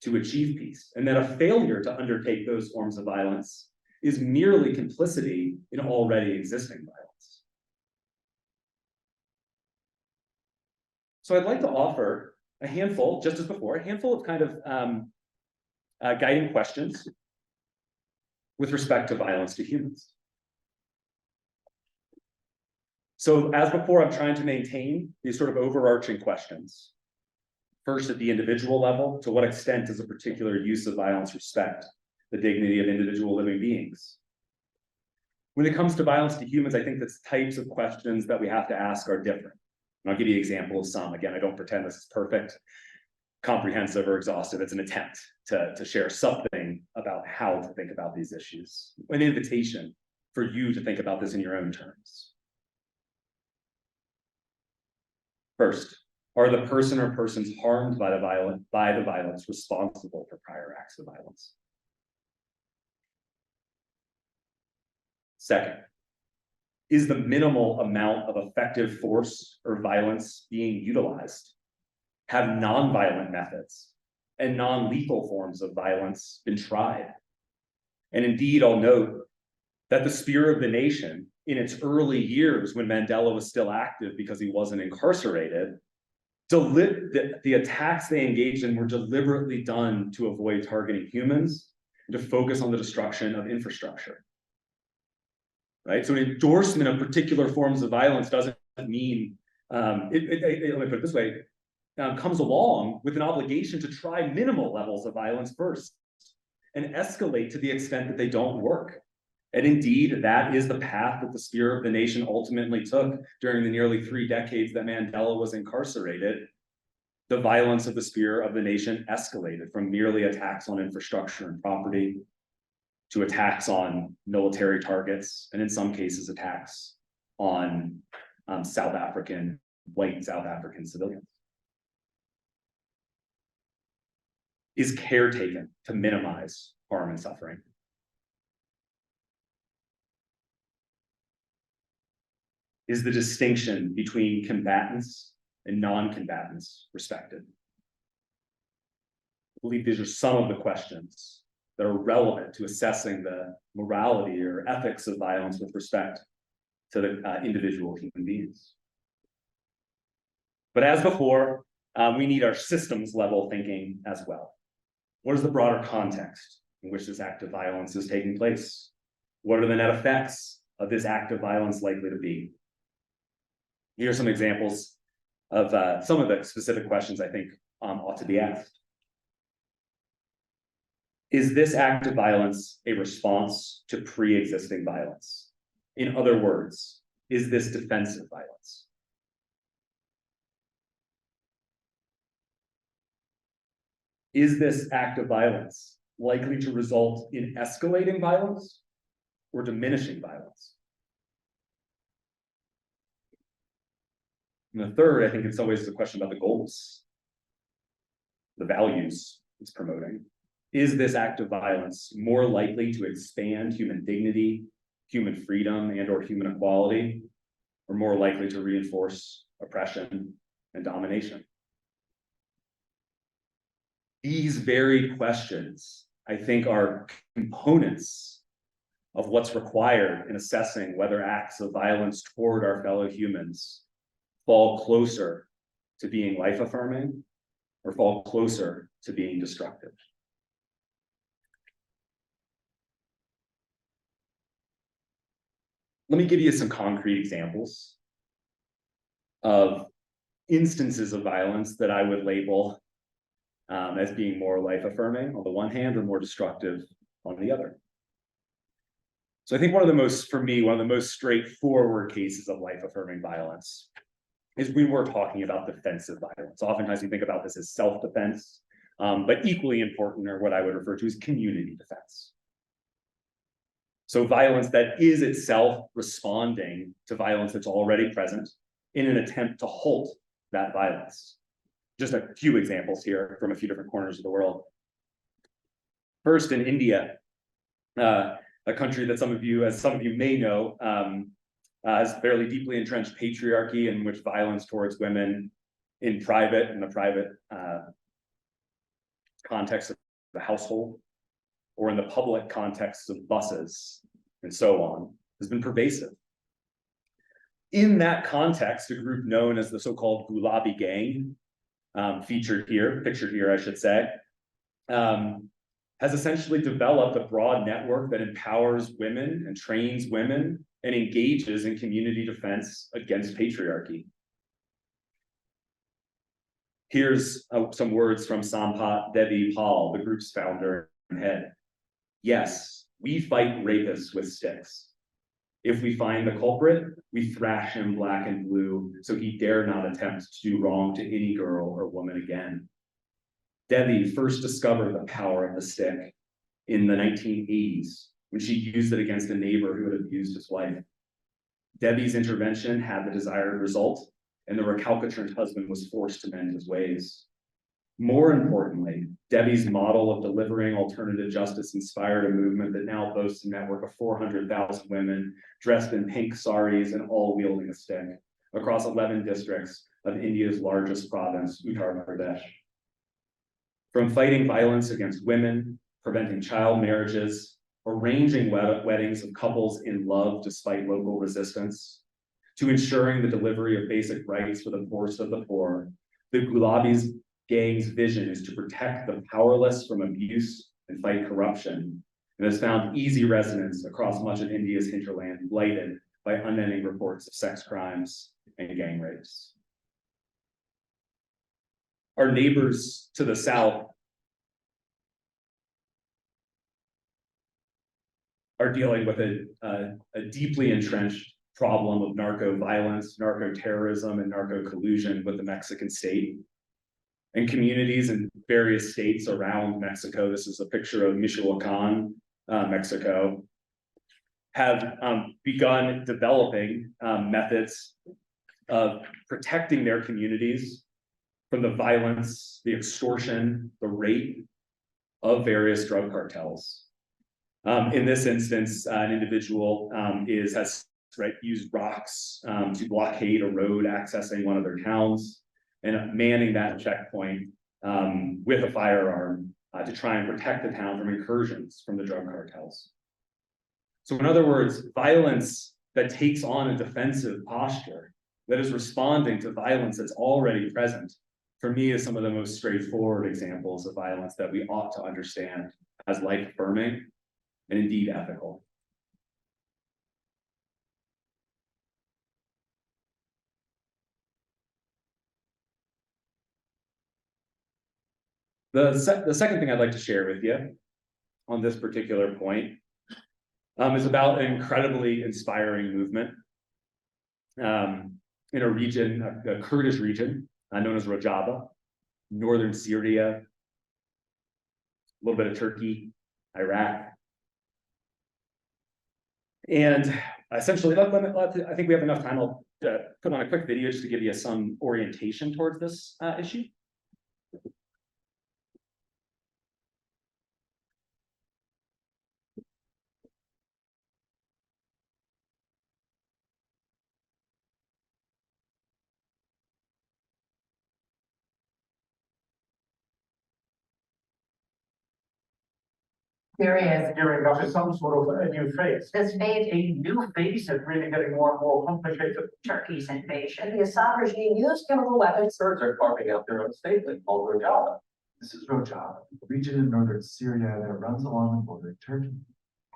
to achieve peace, and that a failure to undertake those forms of violence is merely complicity in already existing violence. So I'd like to offer a handful, just as before, a handful of kind of guiding questions with respect to violence to humans. So as before, I'm trying to maintain these sort of overarching questions. First, at the individual level, to what extent does a particular use of violence respect the dignity of individual living beings? When it comes to violence to humans, I think the types of questions that we have to ask are different. And I'll give you an example of some. Again, I don't pretend this is perfect, comprehensive, or exhaustive. It's an attempt to share something about how to think about these issues, an invitation for you to think about this in your own terms. First, are the person or persons harmed by the violence responsible for prior acts of violence? Second, is the minimal amount of effective force or violence being utilized? Have nonviolent methods and non-lethal forms of violence been tried? And indeed, I'll note that the spirit of the nation, in its early years when Mandela was still active because he wasn't incarcerated, the attacks they engaged in were deliberately done to avoid targeting humans and to focus on the destruction of infrastructure. Right? So an endorsement of particular forms of violence doesn't mean, let me put it this way, comes along with an obligation to try minimal levels of violence first and escalate to the extent that they don't work. And indeed, that is the path that the spirit of the nation ultimately took during the nearly 3 decades that Mandela was incarcerated. The violence of the spirit of the nation escalated from merely attacks on infrastructure and property to attacks on military targets, and in some cases, attacks on white South African civilians. Is care taken to minimize harm and suffering? Is the distinction between combatants and non-combatants respected? I believe these are some of the questions that are relevant to assessing the morality or ethics of violence with respect to the individual human beings. But as before, we need our systems level thinking as well. What is the broader context in which this act of violence is taking place? What are the net effects of this act of violence likely to be? Here are some examples of some of the specific questions I think ought to be asked. Is this act of violence a response to pre-existing violence? In other words, is this defensive violence? Is this act of violence likely to result in escalating violence or diminishing violence? And the third, I think in some ways, is a question about the goals, the values it's promoting. Is this act of violence more likely to expand human dignity human freedom and or human equality, or more likely to reinforce oppression and domination? These very questions, I think, are components of what's required in assessing whether acts of violence toward our fellow humans fall closer to being life-affirming or fall closer to being destructive. Let me give you some concrete examples of instances of violence that I would label as being more life-affirming on the one hand or more destructive on the other. So I think one of the most straightforward cases of life-affirming violence is when we're talking about defensive violence. Oftentimes we think about this as self-defense, but equally important, or what I would refer to as community defense. So violence that is itself responding to violence that's already present in an attempt to halt that violence. Just a few examples here from a few different corners of the world. First, in India, a country that some of you may know, has fairly deeply entrenched patriarchy in which violence towards women in the private context of the household, or in the public context of buses and so on, has been pervasive. In that context, a group known as the so-called Gulabi Gang, pictured here, I should say, has essentially developed a broad network that empowers women and trains women and engages in community defense against patriarchy. Here's some words from Sampat Devi Pal, the group's founder and head. Yes, we fight rapists with sticks. If we find the culprit, we thrash him black and blue, so he dare not attempt to do wrong to any girl or woman again. Devi first discovered the power of the stick in the 1980s, when she used it against a neighbor who had abused his wife. Devi's intervention had the desired result, and the recalcitrant husband was forced to mend his ways. More importantly, Devi's model of delivering alternative justice inspired a movement that now boasts a network of 400,000 women dressed in pink saris and all wielding a stick across 11 districts of India's largest province, Uttar Pradesh. From fighting violence against women, preventing child marriages, arranging weddings of couples in love despite local resistance, to ensuring the delivery of basic rights for the poorest of the poor, the Gulabi Gang's vision is to protect the powerless from abuse and fight corruption, and has found easy resonance across much of India's hinterland, blighted by unending reports of sex crimes and gang rapes. Our neighbors to the south are dealing with a deeply entrenched problem of narco violence, narco terrorism, and narco collusion with the Mexican state. And communities in various states around Mexico, this is a picture of Michoacan, Mexico, have begun developing methods of protecting their communities from the violence, the extortion, the rape of various drug cartels. In this instance, an individual has used rocks to blockade a road accessing one of their towns, and manning that checkpoint with a firearm to try and protect the town from incursions from the drug cartels. So in other words, violence that takes on a defensive posture, that is responding to violence that's already present, for me is some of the most straightforward examples of violence that we ought to understand as life-affirming and indeed ethical. The second thing I'd like to share with you on this particular point is about an incredibly inspiring movement in a region, a Kurdish region known as Rojava, northern Syria, a little bit of Turkey, Iraq. And essentially, I think we have enough time. I'll put on a quick video just to give you some orientation towards this issue. Syria is gearing up to some sort of a new phase. this phase. A new phase is really getting more and more complicated. Turkey's invasion. The Assad regime used chemical weapons. Kurds are carving out their own state called Rojava. This is Rojava, a region in northern Syria that runs along the border of Turkey.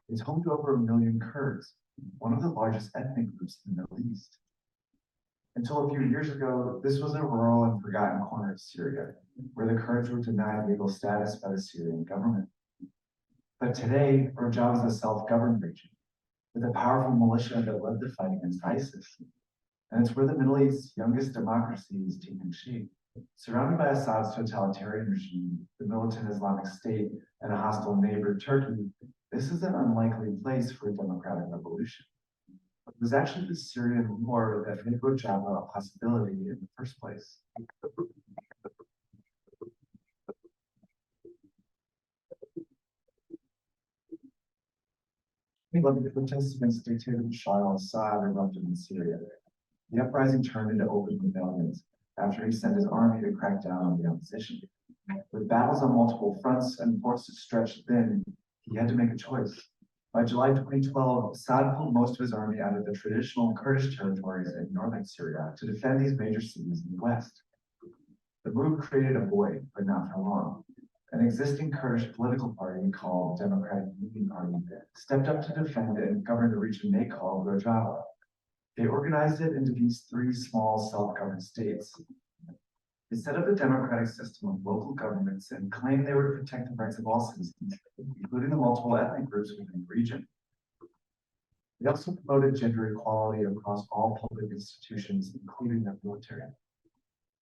It's home to over 1 million Kurds, one of the largest ethnic groups in the Middle East. Until a few years ago, this was a rural and forgotten corner of Syria, where the Kurds were denied legal status by the Syrian government. But today, Rojava is a self-governed region, with a powerful militia that led the fight against ISIS. And it's where the Middle East's youngest democracy is taking shape. Surrounded by Assad's totalitarian regime, the militant Islamic State, and a hostile neighbor, Turkey, this is an unlikely place for a democratic revolution. But it was actually the Syrian war that made Rojava a possibility in the first place. The protests against dictator Bashar al-Assad erupted in Syria. The uprising turned into open rebellions after he sent his army to crack down on the opposition. With battles on multiple fronts and forces stretched thin, he had to make a choice. By July 2012, Assad pulled most of his army out of the traditional Kurdish territories in northern Syria to defend these major cities in the west. The move created a void, but not for long. An existing Kurdish political party called Democratic Union Party stepped up to defend and govern the region they called Rojava. They organized it into these 3 small self-governed states. They set up a democratic system of local governments and claimed they would protect the rights of all citizens, including the multiple ethnic groups within the region. They also promoted gender equality across all public institutions, including the military.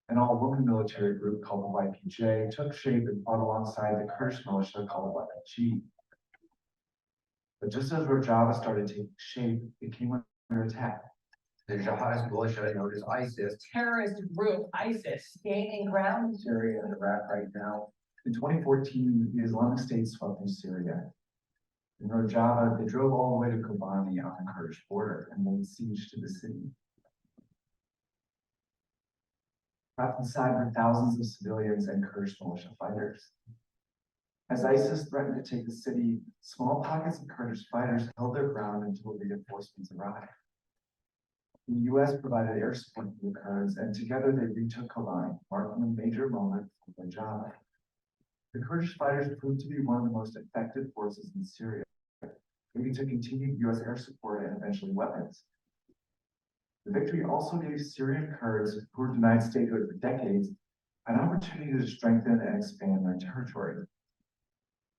An all-woman military group called the YPJ took shape and fought alongside the Kurdish militia called the YPG. But just as Rojava started taking shape, it came under attack. The jihadist militia known as ISIS. Terrorist group ISIS gaining ground. In Syria and Iraq right now. In 2014, the Islamic State swept through Syria. In Rojava, they drove all the way to Kobani on the Kurdish border and laid siege to the city. Trapped inside were thousands of civilians and Kurdish militia fighters. As ISIS threatened to take the city, small pockets of Kurdish fighters held their ground until reinforcements arrived. The U.S. provided air support to the Kurds, and together they retook Kobani, marking a major moment for Rojava. The Kurdish fighters proved to be one of the most effective forces in Syria, leading to continued U.S. air support and eventually weapons. The victory also gave Syrian Kurds, who were denied statehood for decades, an opportunity to strengthen and expand their territory.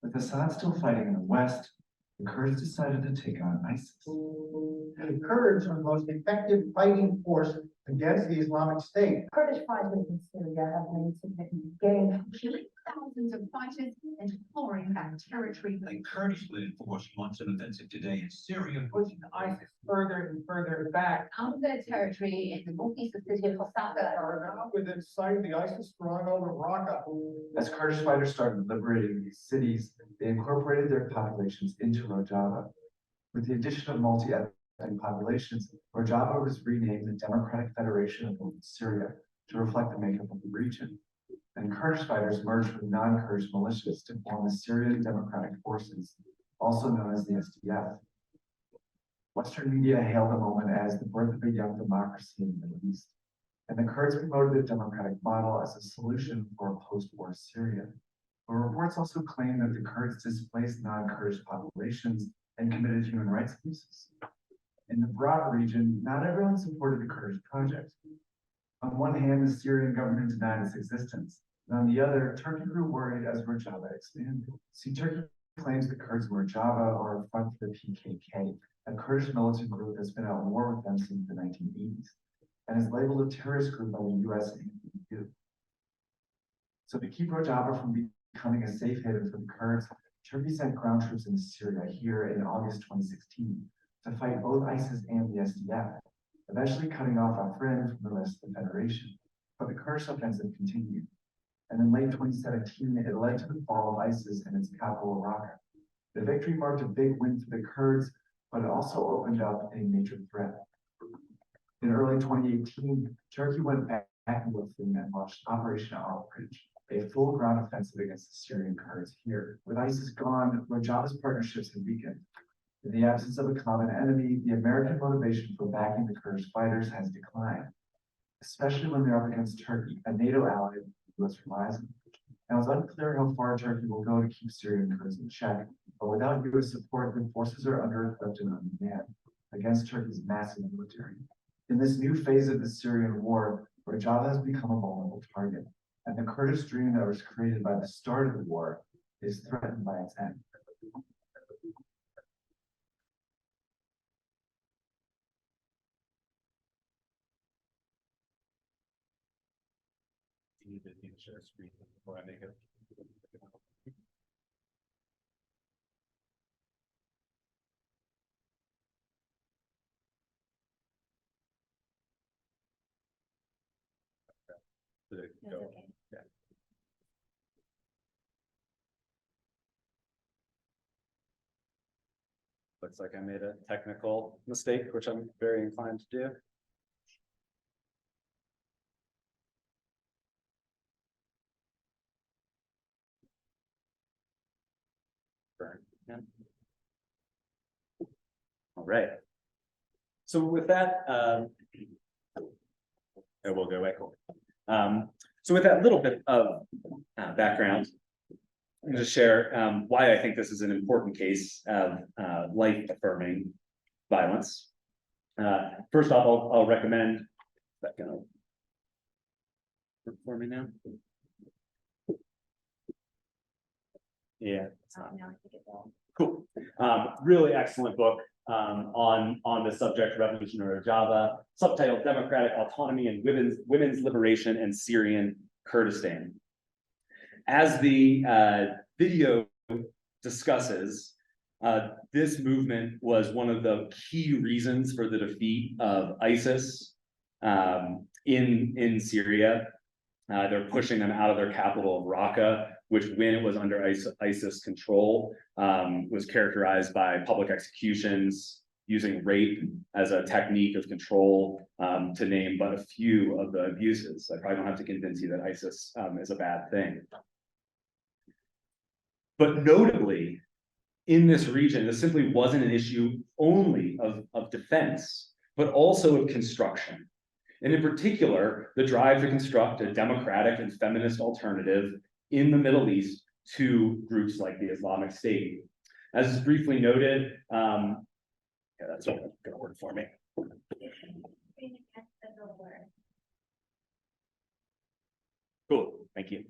With Assad still fighting in the west, the Kurds decided to take on ISIS. The Kurds are the most effective fighting force against the Islamic State. Kurdish fighters in Syria have made significant gains. Killing thousands of fighters and clawing back territory. The Kurdish-led force launched an offensive today in Syria, Pushing ISIS further and further back. Out of their territory in the northeastern city of Hosaka. Are now within sight of the ISIS stronghold of Raqqa. As Kurdish fighters started liberating these cities, they incorporated their populations into Rojava. With the addition of multi-ethnic populations, Rojava was renamed the Democratic Federation of Northern Syria to reflect the makeup of the region. And Kurdish fighters merged with non-Kurdish militias to form the Syrian Democratic Forces, also known as the SDF. Western media hailed the moment as the birth of a young democracy in the Middle East, and the Kurds promoted the democratic model as a solution for a post-war Syria. But reports also claim that the Kurds displaced non-Kurdish populations and committed human rights abuses. In the broader region, not everyone supported the Kurdish project. On one hand, the Syrian government denied its existence, and on the other, Turkey grew worried as Rojava expanded. See, Turkey claims the Kurds in Rojava are a front for the PKK, a Kurdish militant group that's been at war with them since the 1980s, and is labeled a terrorist group by the US and the EU. So to keep Rojava from becoming a safe haven for the Kurds, Turkey sent ground troops into Syria here in August 2016 to fight both ISIS and the SDF, eventually cutting off Afrin from the rest of the Federation. But the Kurdish offensive continued. And in late 2017, it led to the fall of ISIS and its capital, Raqqa. The victory marked a big win for the Kurds, but it also opened up a major threat. In early 2018, Turkey went back into a fleet and launched Operation Olive Bridge, a full ground offensive against the Syrian Kurds here. With ISIS gone, Rojava's partnerships have weakened. In the absence of a common enemy, the American motivation for backing the Kurdish fighters has declined, especially when they're up against Turkey, a NATO ally the US relies on. Now, it's unclear how far Turkey will go to keep Syrian Kurds in check, but without US support, the forces are under-equipped and undermanned against Turkey's massive military. In this new phase of the Syrian war, Rojava has become a vulnerable target, and the Kurdish dream that was created by the start of the war is threatened by its end. You need to share a screen before I make it. Did it That's go? okay. Yeah. Looks like I made a technical mistake, which I'm very inclined to do. Burn. Yeah. All right. So with that, it will go away. Cool. So with that little bit of background, I'm going to share why I think this is an important case of life-affirming violence. First off, I'll recommend that kind of work for me now. Yeah, Now I think it will. cool. Really excellent book on the subject, Revolutionary Rojava, subtitled Democratic Autonomy and Women's Liberation in Syrian Kurdistan. As the video discusses, this movement was one of the key reasons for the defeat of ISIS in Syria. They're pushing them out of their capital of Raqqa, which, when it was under ISIS control, was characterized by public executions, using rape as a technique of control, to name but a few of the abuses. I probably don't have to convince you that ISIS is a bad thing. But notably, in this region, this simply wasn't an issue only of defense, but also of construction. And in particular, the drive to construct a democratic and feminist alternative in the Middle East to groups like the Islamic State. As is briefly noted, yeah, that's not going to work for me. Cool, thank you.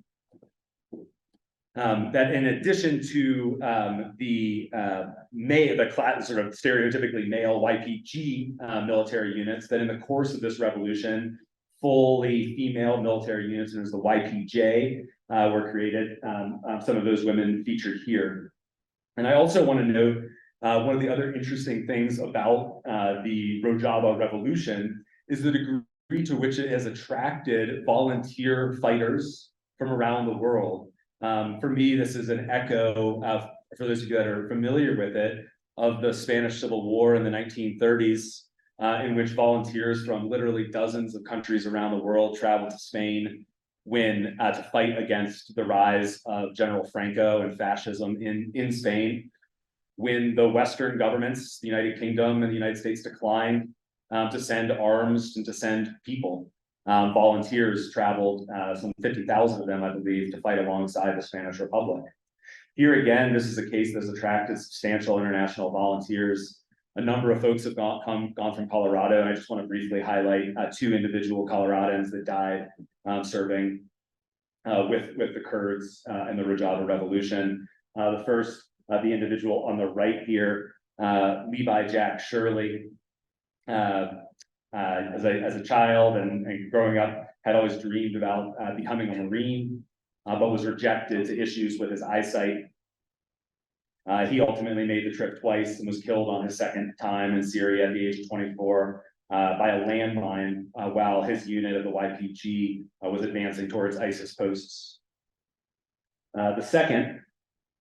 That in addition to the sort of stereotypically male YPG military units, that in the course of this revolution, fully female military units, and as the YPJ were created. Some of those women featured here. And I also want to note one of the other interesting things about the Rojava Revolution is the degree to which it has attracted volunteer fighters from around the world. For me, this is an echo of, for those of you that are familiar with it, of the Spanish Civil War in the 1930s, in which volunteers from literally dozens of countries around the world traveled to Spain to fight against the rise of General Franco and fascism in Spain. When the Western governments, the United Kingdom and the United States, declined to send arms and to send people, volunteers traveled, some 50,000 of them, I believe, to fight alongside the Spanish Republic. Here again, this is a case that's attracted substantial international volunteers. A number of folks have gone from Colorado, and I just want to briefly highlight two individual Coloradans that died serving with the Kurds in the Rojava Revolution. The first, the individual on the right here, Levi Jack Shirley, as a child and growing up, had always dreamed about becoming a Marine, but was rejected to issues with his eyesight. He ultimately made the trip twice and was killed on his second time in Syria at the age of 24 by a landmine while his unit of the YPG was advancing towards ISIS posts. The second,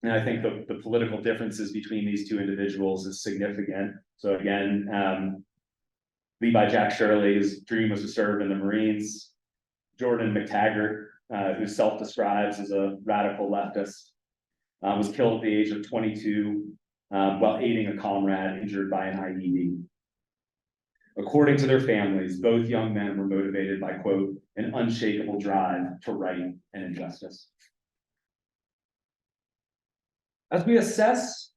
and I think the political differences between these two individuals is significant. So again, Levi Jack Shirley's dream was to serve in the Marines. Jordan McTaggart who self-describes as a radical leftist, was killed at the age of 22 while aiding a comrade injured by an IED. According to their families, both young men were motivated by, quote, an unshakable drive to right and injustice. As we assess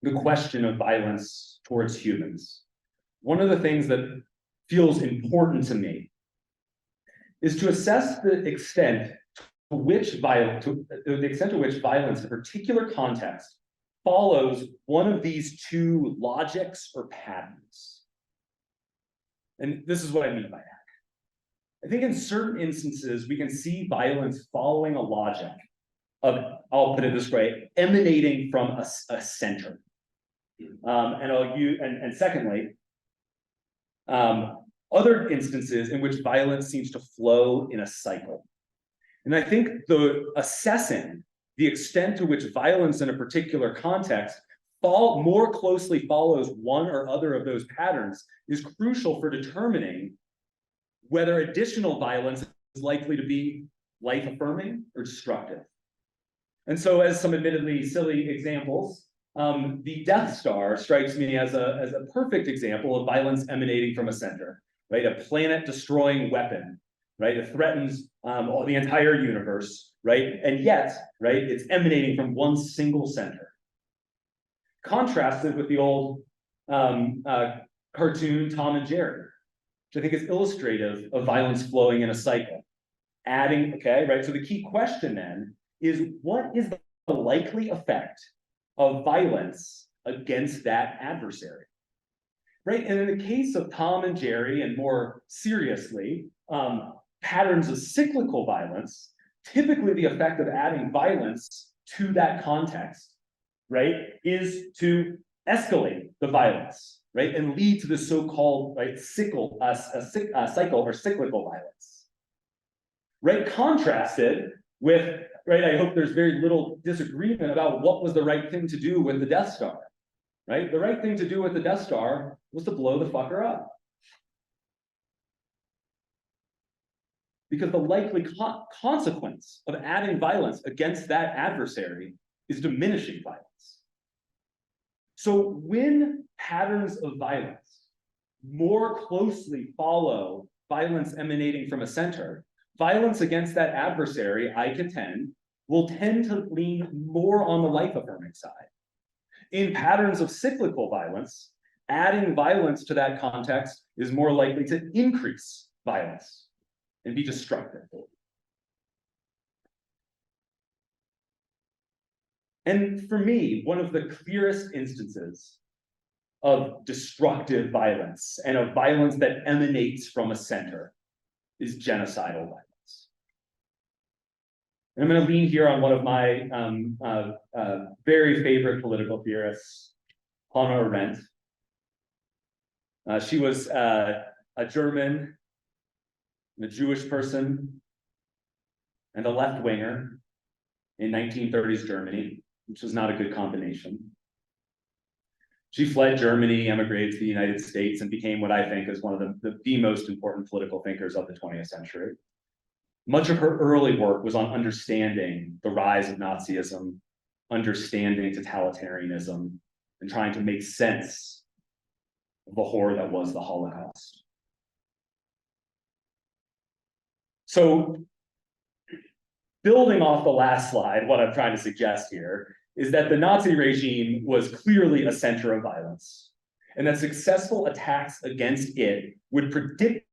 the question of violence towards humans, one of the things that feels important to me is to assess the extent to which violence in a particular context follows one of these two logics or patterns. And this is what I mean by that. I think in certain instances, we can see violence following a logic of, I'll put it this way, emanating from a center. And secondly, other instances in which violence seems to flow in a cycle. And I think assessing the extent to which violence in a particular context more closely follows one or other of those patterns is crucial for determining whether additional violence is likely to be life-affirming or destructive. And so, as some admittedly silly examples, the Death Star strikes me as a perfect example of violence emanating from a center, right? A planet-destroying weapon, right? It threatens the entire universe, right? And yet, right, it's emanating from one single center. Contrasted with the old cartoon Tom and Jerry, which I think is illustrative of violence flowing in a cycle. So the key question then is, what is the likely effect of violence against that adversary? Right, and in the case of Tom and Jerry, and more seriously, patterns of cyclical violence, typically the effect of adding violence to that context, right, is to escalate the violence, right, and lead to the so-called, right, cycle or cyclical violence, right? Contrasted with, right, I hope there's very little disagreement about what was the right thing to do with the Death Star, right? The right thing to do with the Death Star was to blow the fucker up. Because the likely consequence of adding violence against that adversary is diminishing violence. So when patterns of violence more closely follow violence emanating from a center, violence against that adversary, I contend, will tend to lean more on the life-affirming side. In patterns of cyclical violence, adding violence to that context is more likely to increase violence and be destructive. And for me, one of the clearest instances of destructive violence and of violence that emanates from a center is genocidal violence. And I'm going to lean here on one of my very favorite political theorists, Hannah Arendt. She was a German, a Jewish person, and a left-winger in 1930s Germany, which was not a good combination. She fled Germany, emigrated to the United States, and became what I think is one of the most important political thinkers of the 20th century. Much of her early work was on understanding the rise of Nazism, understanding totalitarianism, and trying to make sense of the horror that was the Holocaust. So, building off the last slide, what I'm trying to suggest here is that the Nazi regime was clearly a center of violence, and that successful attacks against it would predictably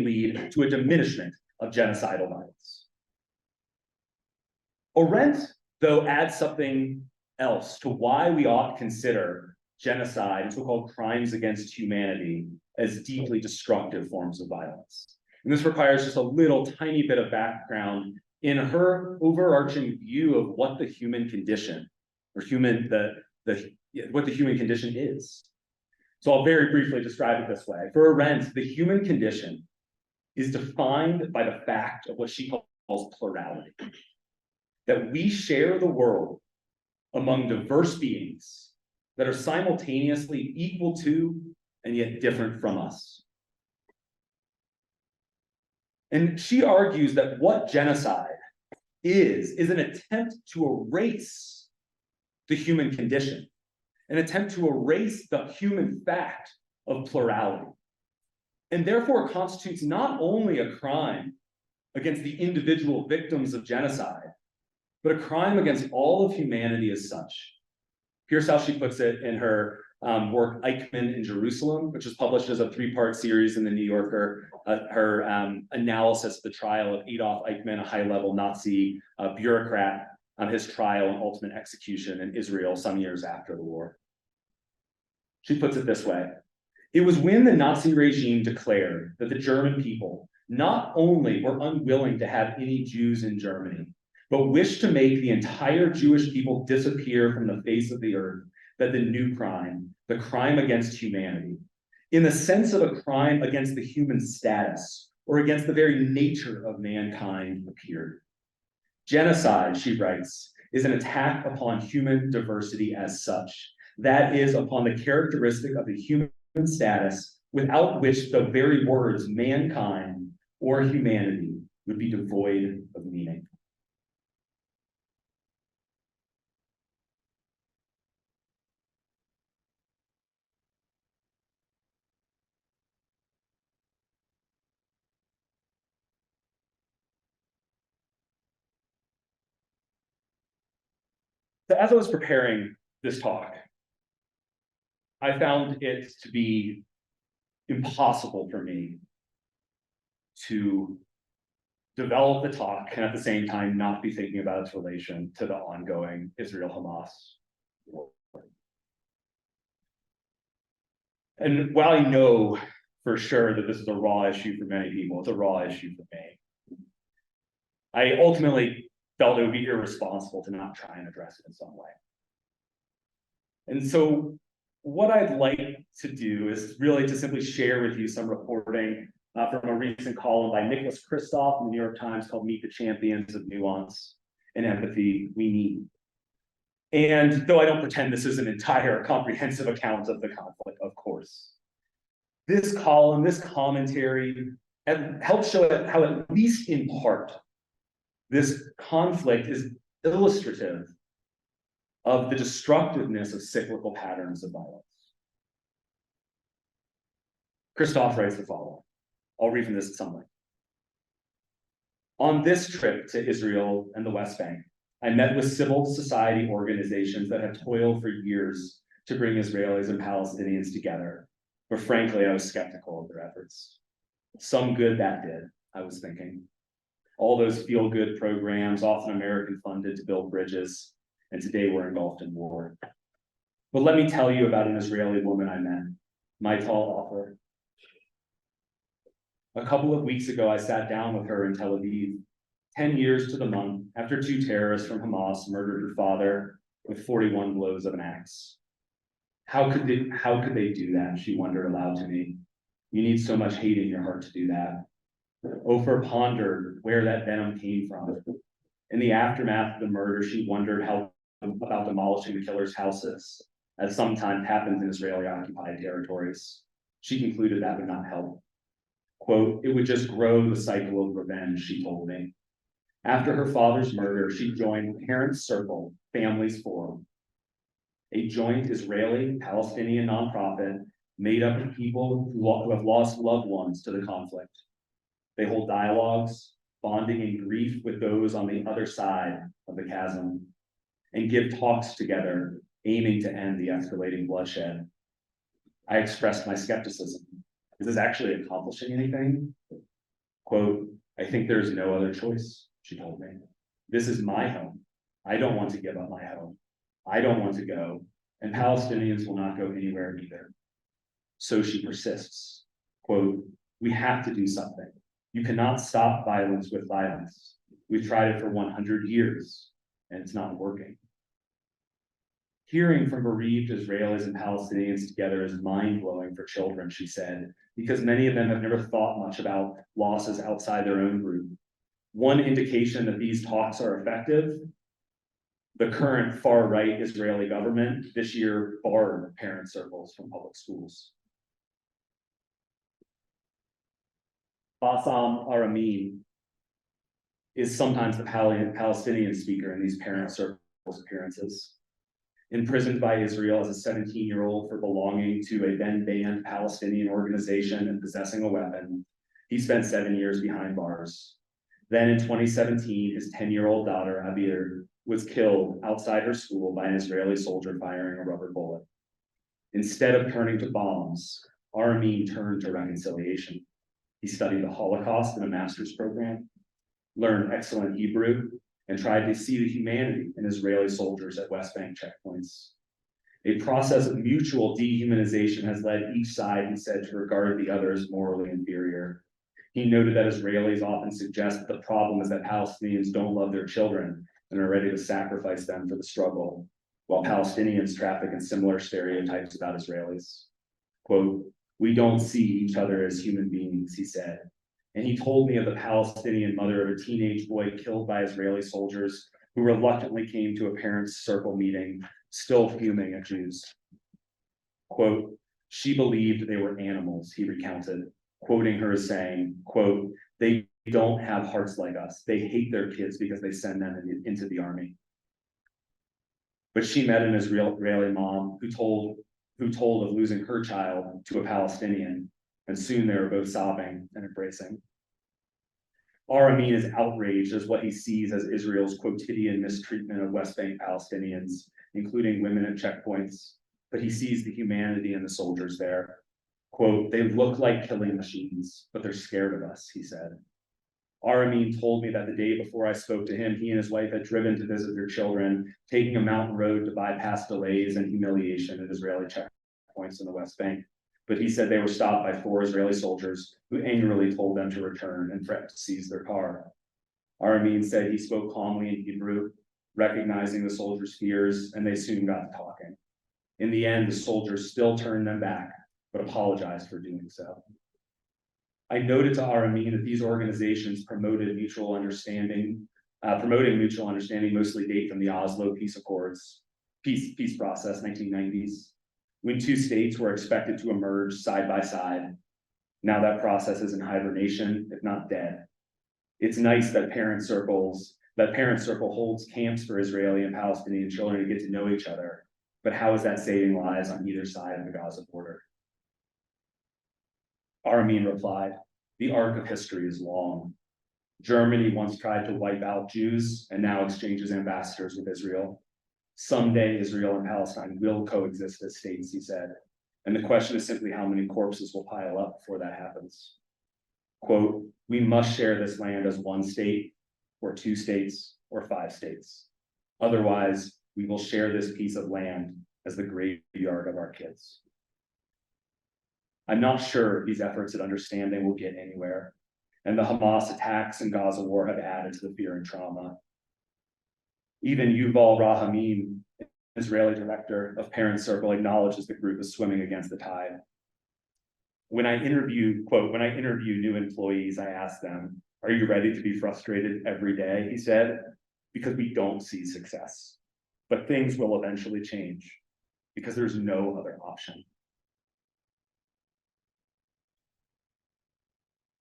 lead to a diminishment of genocidal violence. Arendt, though, adds something else to why we ought to consider genocide and so-called crimes against humanity as deeply destructive forms of violence. And this requires just a little tiny bit of background in her overarching view of what the human condition, or what the human condition is. So I'll very briefly describe it this way. For Arendt, the human condition is defined by the fact of what she calls plurality. That we share the world among diverse beings that are simultaneously equal to and yet different from us. And she argues that what genocide is an attempt to erase the human condition, an attempt to erase the human fact of plurality, and therefore constitutes not only a crime against the individual victims of genocide, but a crime against all of humanity as such. Here's how she puts it in her work, Eichmann in Jerusalem, which was published as a 3-part series in the New Yorker, her analysis of the trial of Adolf Eichmann, a high-level Nazi bureaucrat, his trial and ultimate execution in Israel some years after the war. She puts it this way: it was when the Nazi regime declared that the German people not only were unwilling to have any Jews in Germany, but wished to make the entire Jewish people disappear from the face of the earth, that the new crime, the crime against humanity, in the sense of a crime against the human status or against the very nature of mankind, appeared. Genocide, she writes, is an attack upon human diversity as such. That is, upon the characteristic of the human status without which the very words mankind or humanity would be devoid of meaning. So as I was preparing this talk, I found it to be impossible for me to develop the talk and at the same time not be thinking about its relation to the ongoing Israel-Hamas war. And while I know for sure that this is a raw issue for many people, it's a raw issue for me, I ultimately felt it would be irresponsible to not try and address it in some way. And so what I'd like to do is really to simply share with you some reporting from a recent column by Nicholas Kristof in the New York Times called Meet the Champions of Nuance and Empathy We Need. And though I don't pretend this is an entire comprehensive account of the conflict, of course, this column, this commentary helps show how, at least in part, this conflict is illustrative of the destructiveness of cyclical patterns of violence. Kristof writes the following. I'll read from this summary. On this trip to Israel and the West Bank, I met with civil society organizations that have toiled for years to bring Israelis and Palestinians together, but frankly, I was skeptical of their efforts. Some good that did, I was thinking. All those feel-good programs, often American funded to build bridges, and today we're engulfed in war. But let me tell you about an Israeli woman I met, my tall offer. A couple of weeks ago, I sat down with her in Tel Aviv, 10 years to the month after 2 terrorists from Hamas murdered her father with 41 blows of an axe. How could they do that? She wondered aloud to me. You need so much hate in your heart to do that. Ofer pondered where that venom came from. In the aftermath of the murder, she wondered about demolishing the killer's houses, as sometimes happens in Israeli-occupied territories. She concluded that would not help. Quote, it would just grow the cycle of revenge, she told me. After her father's murder, she joined Parents Circle, Families Forum, a joint Israeli-Palestinian nonprofit made up of people who have lost loved ones to the conflict. They hold dialogues, bonding in grief with those on the other side of the chasm, and give talks together, aiming to end the escalating bloodshed. I expressed my skepticism. Is this actually accomplishing anything? Quote, I think there's no other choice, she told me. This is my home. I don't want to give up my home. I don't want to go, and Palestinians will not go anywhere either. So she persists. Quote, we have to do something. You cannot stop violence with violence. We've tried it for 100 years, and it's not working. Hearing from bereaved Israelis and Palestinians together is mind-blowing for children, she said, because many of them have never thought much about losses outside their own group. One indication that these talks are effective, the current far-right Israeli government this year barred parent circles from public schools. Bassam Aramin is sometimes the Palestinian speaker in these parent circles appearances. Imprisoned by Israel as a 17-year-old for belonging to a then banned Palestinian organization and possessing a weapon, he spent 7 years behind bars. Then in 2017, his 10-year-old daughter, Abir, was killed outside her school by an Israeli soldier firing a rubber bullet. Instead of turning to bombs, Aramin turned to reconciliation. He studied the Holocaust in a master's program, learned excellent Hebrew, and tried to see the humanity in Israeli soldiers at West Bank checkpoints. A process of mutual dehumanization has led each side, he said, to regard the other as morally inferior. He noted that Israelis often suggest that the problem is that Palestinians don't love their children and are ready to sacrifice them for the struggle, while Palestinians traffic in similar stereotypes about Israelis. Quote, "We don't see each other as human beings," he said. And he told me of the Palestinian mother of a teenage boy killed by Israeli soldiers who reluctantly came to a parents' circle meeting, still fuming at Jews. Quote, "She believed they were animals," he recounted, quoting her as saying, quote, "They don't have hearts like us. They hate their kids because they send them into the army." But she met an Israeli mom who told of losing her child to a Palestinian, and soon they were both sobbing and embracing. Aramin is outraged as what he sees as Israel's quotidian mistreatment of West Bank Palestinians, including women at checkpoints, but he sees the humanity in the soldiers there. Quote, "They look like killing machines, but they're scared of us," he said. Aramin told me that the day before I spoke to him, he and his wife had driven to visit their children, taking a mountain road to bypass delays and humiliation at Israeli checkpoints in the West Bank. But he said they were stopped by 4 Israeli soldiers who angrily told them to return and threatened to seize their car. Aramin said he spoke calmly in Hebrew, recognizing the soldiers' fears, and they soon got to talking. In the end, the soldiers still turned them back, but apologized for doing so. I noted to Aramin that these organizations promoting mutual understanding mostly date from the Oslo peace process, 1990s, when 2 states were expected to emerge side by side. Now that process is in hibernation, if not dead. It's nice that parent circle holds camps for Israeli and Palestinian children to get to know each other, but how is that saving lives on either side of the Gaza border? Aramin replied, "The arc of history is long. Germany once tried to wipe out Jews and now exchanges ambassadors with Israel. Someday Israel and Palestine will coexist as states," he said. And the question is simply how many corpses will pile up before that happens. Quote, "We must share this land as 1 state, or 2 states, or 5 states. Otherwise, we will share this piece of land as the graveyard of our kids." I'm not sure these efforts at understanding will get anywhere, and the Hamas attacks and Gaza war have added to the fear and trauma. Even Yuval Rahamim, Israeli director of Parent Circle, acknowledges the group is swimming against the tide. When I interview new employees, I ask them, "Are you ready to be frustrated every day?" He said, "Because we don't see success, but things will eventually change because there's no other option."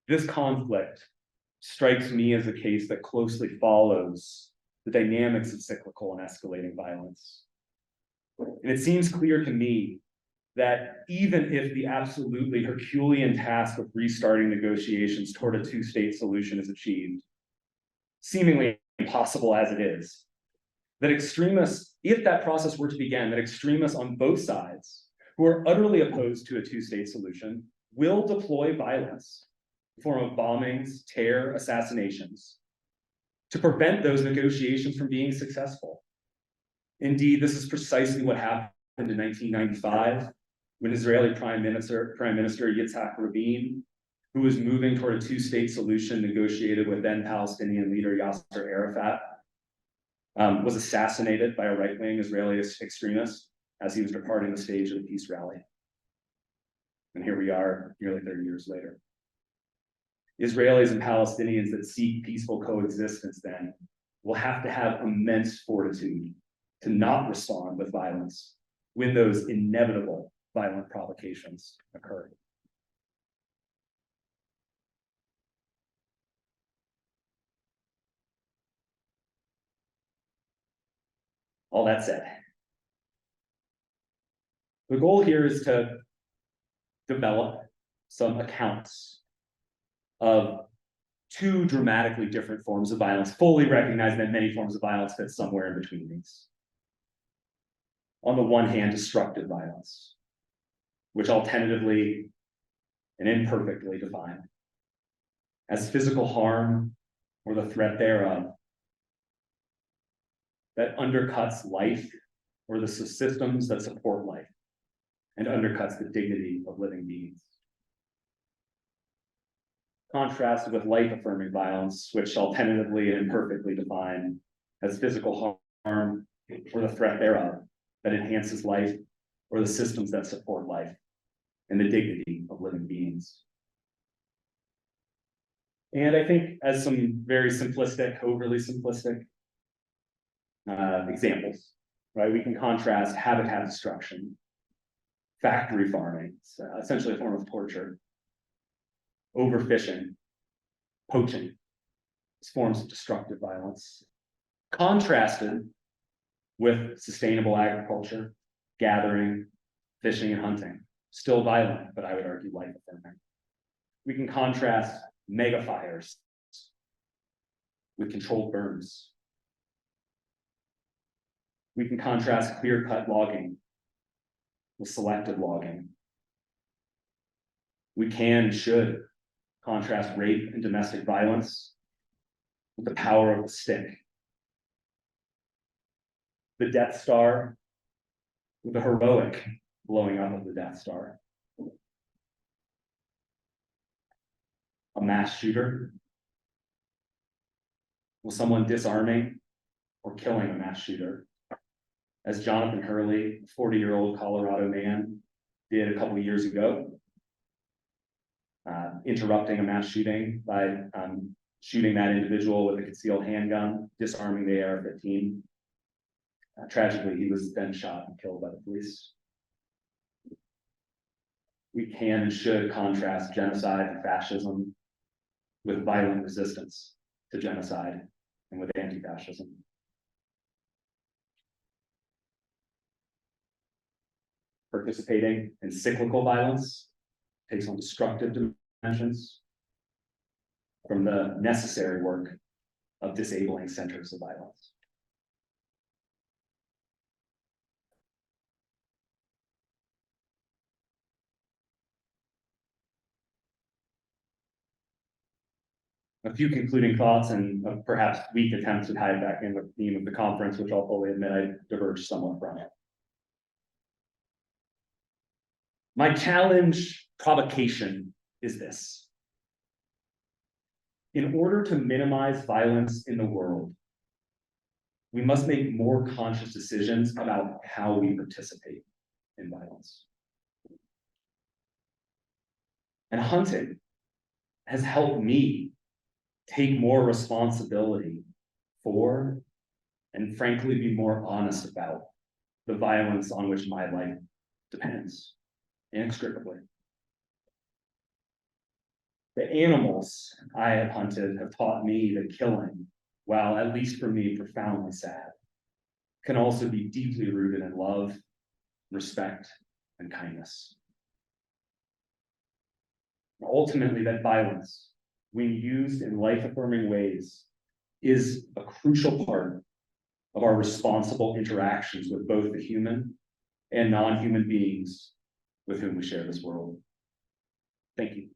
This conflict strikes me as a case that closely follows the dynamics of cyclical and escalating violence. And it seems clear to me that even if the absolutely Herculean task of restarting negotiations toward a 2-state solution is achieved, seemingly impossible as it is, that extremists, if that process were to begin, that extremists on both sides who are utterly opposed to a 2-state solution will deploy violence in the form of bombings, terror, assassinations, to prevent those negotiations from being successful. Indeed, this is precisely what happened in 1995 when Israeli Prime Minister Yitzhak Rabin, who was moving toward a 2-state solution negotiated with then Palestinian leader Yasser Arafat, was assassinated by a right-wing Israeli extremist as he was departing the stage of the peace rally. And here we are nearly 30 years later. Israelis and Palestinians that seek peaceful coexistence then will have to have immense fortitude to not respond with violence when those inevitable violent provocations occur. All that said, the goal here is to develop some accounts of two dramatically different forms of violence, fully recognizing that many forms of violence fit somewhere in between these. On the one hand, destructive violence, which I'll tentatively and imperfectly define as physical harm or the threat thereof that undercuts life or the systems that support life and undercuts the dignity of living beings. Contrasted with life-affirming violence, which I'll tentatively and imperfectly define as physical harm or the threat thereof that enhances life or the systems that support life and the dignity of living beings. And I think as some very simplistic, overly simplistic examples, right? We can contrast habitat destruction, factory farming, essentially a form of torture, overfishing, poaching, as forms of destructive violence, contrasted with sustainable agriculture, gathering, fishing, and hunting. Still violent, but I would argue life-affirming. We can contrast mega fires with controlled burns. We can contrast clear-cut logging with selective logging. We can and should contrast rape and domestic violence with the power of the stick. The Death Star with the heroic blowing up of the Death Star. A mass shooter with someone disarming or killing a mass shooter, as Jonathan Hurley, a 40-year-old Colorado man, did a couple of years ago, interrupting a mass shooting by shooting that individual with a concealed handgun, disarming the AR-15. Tragically, he was then shot and killed by the police. We can and should contrast genocide and fascism with violent resistance to genocide and with anti-fascism. Participating in cyclical violence takes on destructive dimensions from the necessary work of disabling centers of violence. A few concluding thoughts and perhaps weak attempts to tie it back in with the theme of the conference, which I'll fully admit I diverged somewhat from it. My challenge, provocation, is this. In order to minimize violence in the world, we must make more conscious decisions about how we participate in violence. And hunting has helped me take more responsibility for, and frankly, be more honest about the violence on which my life depends inextricably. The animals I have hunted have taught me that killing, while at least for me profoundly sad, can also be deeply rooted in love, respect, and kindness. Ultimately, that violence, when used in life-affirming ways, is a crucial part of our responsible interactions with both the human and non-human beings with whom we share this world. Thank you.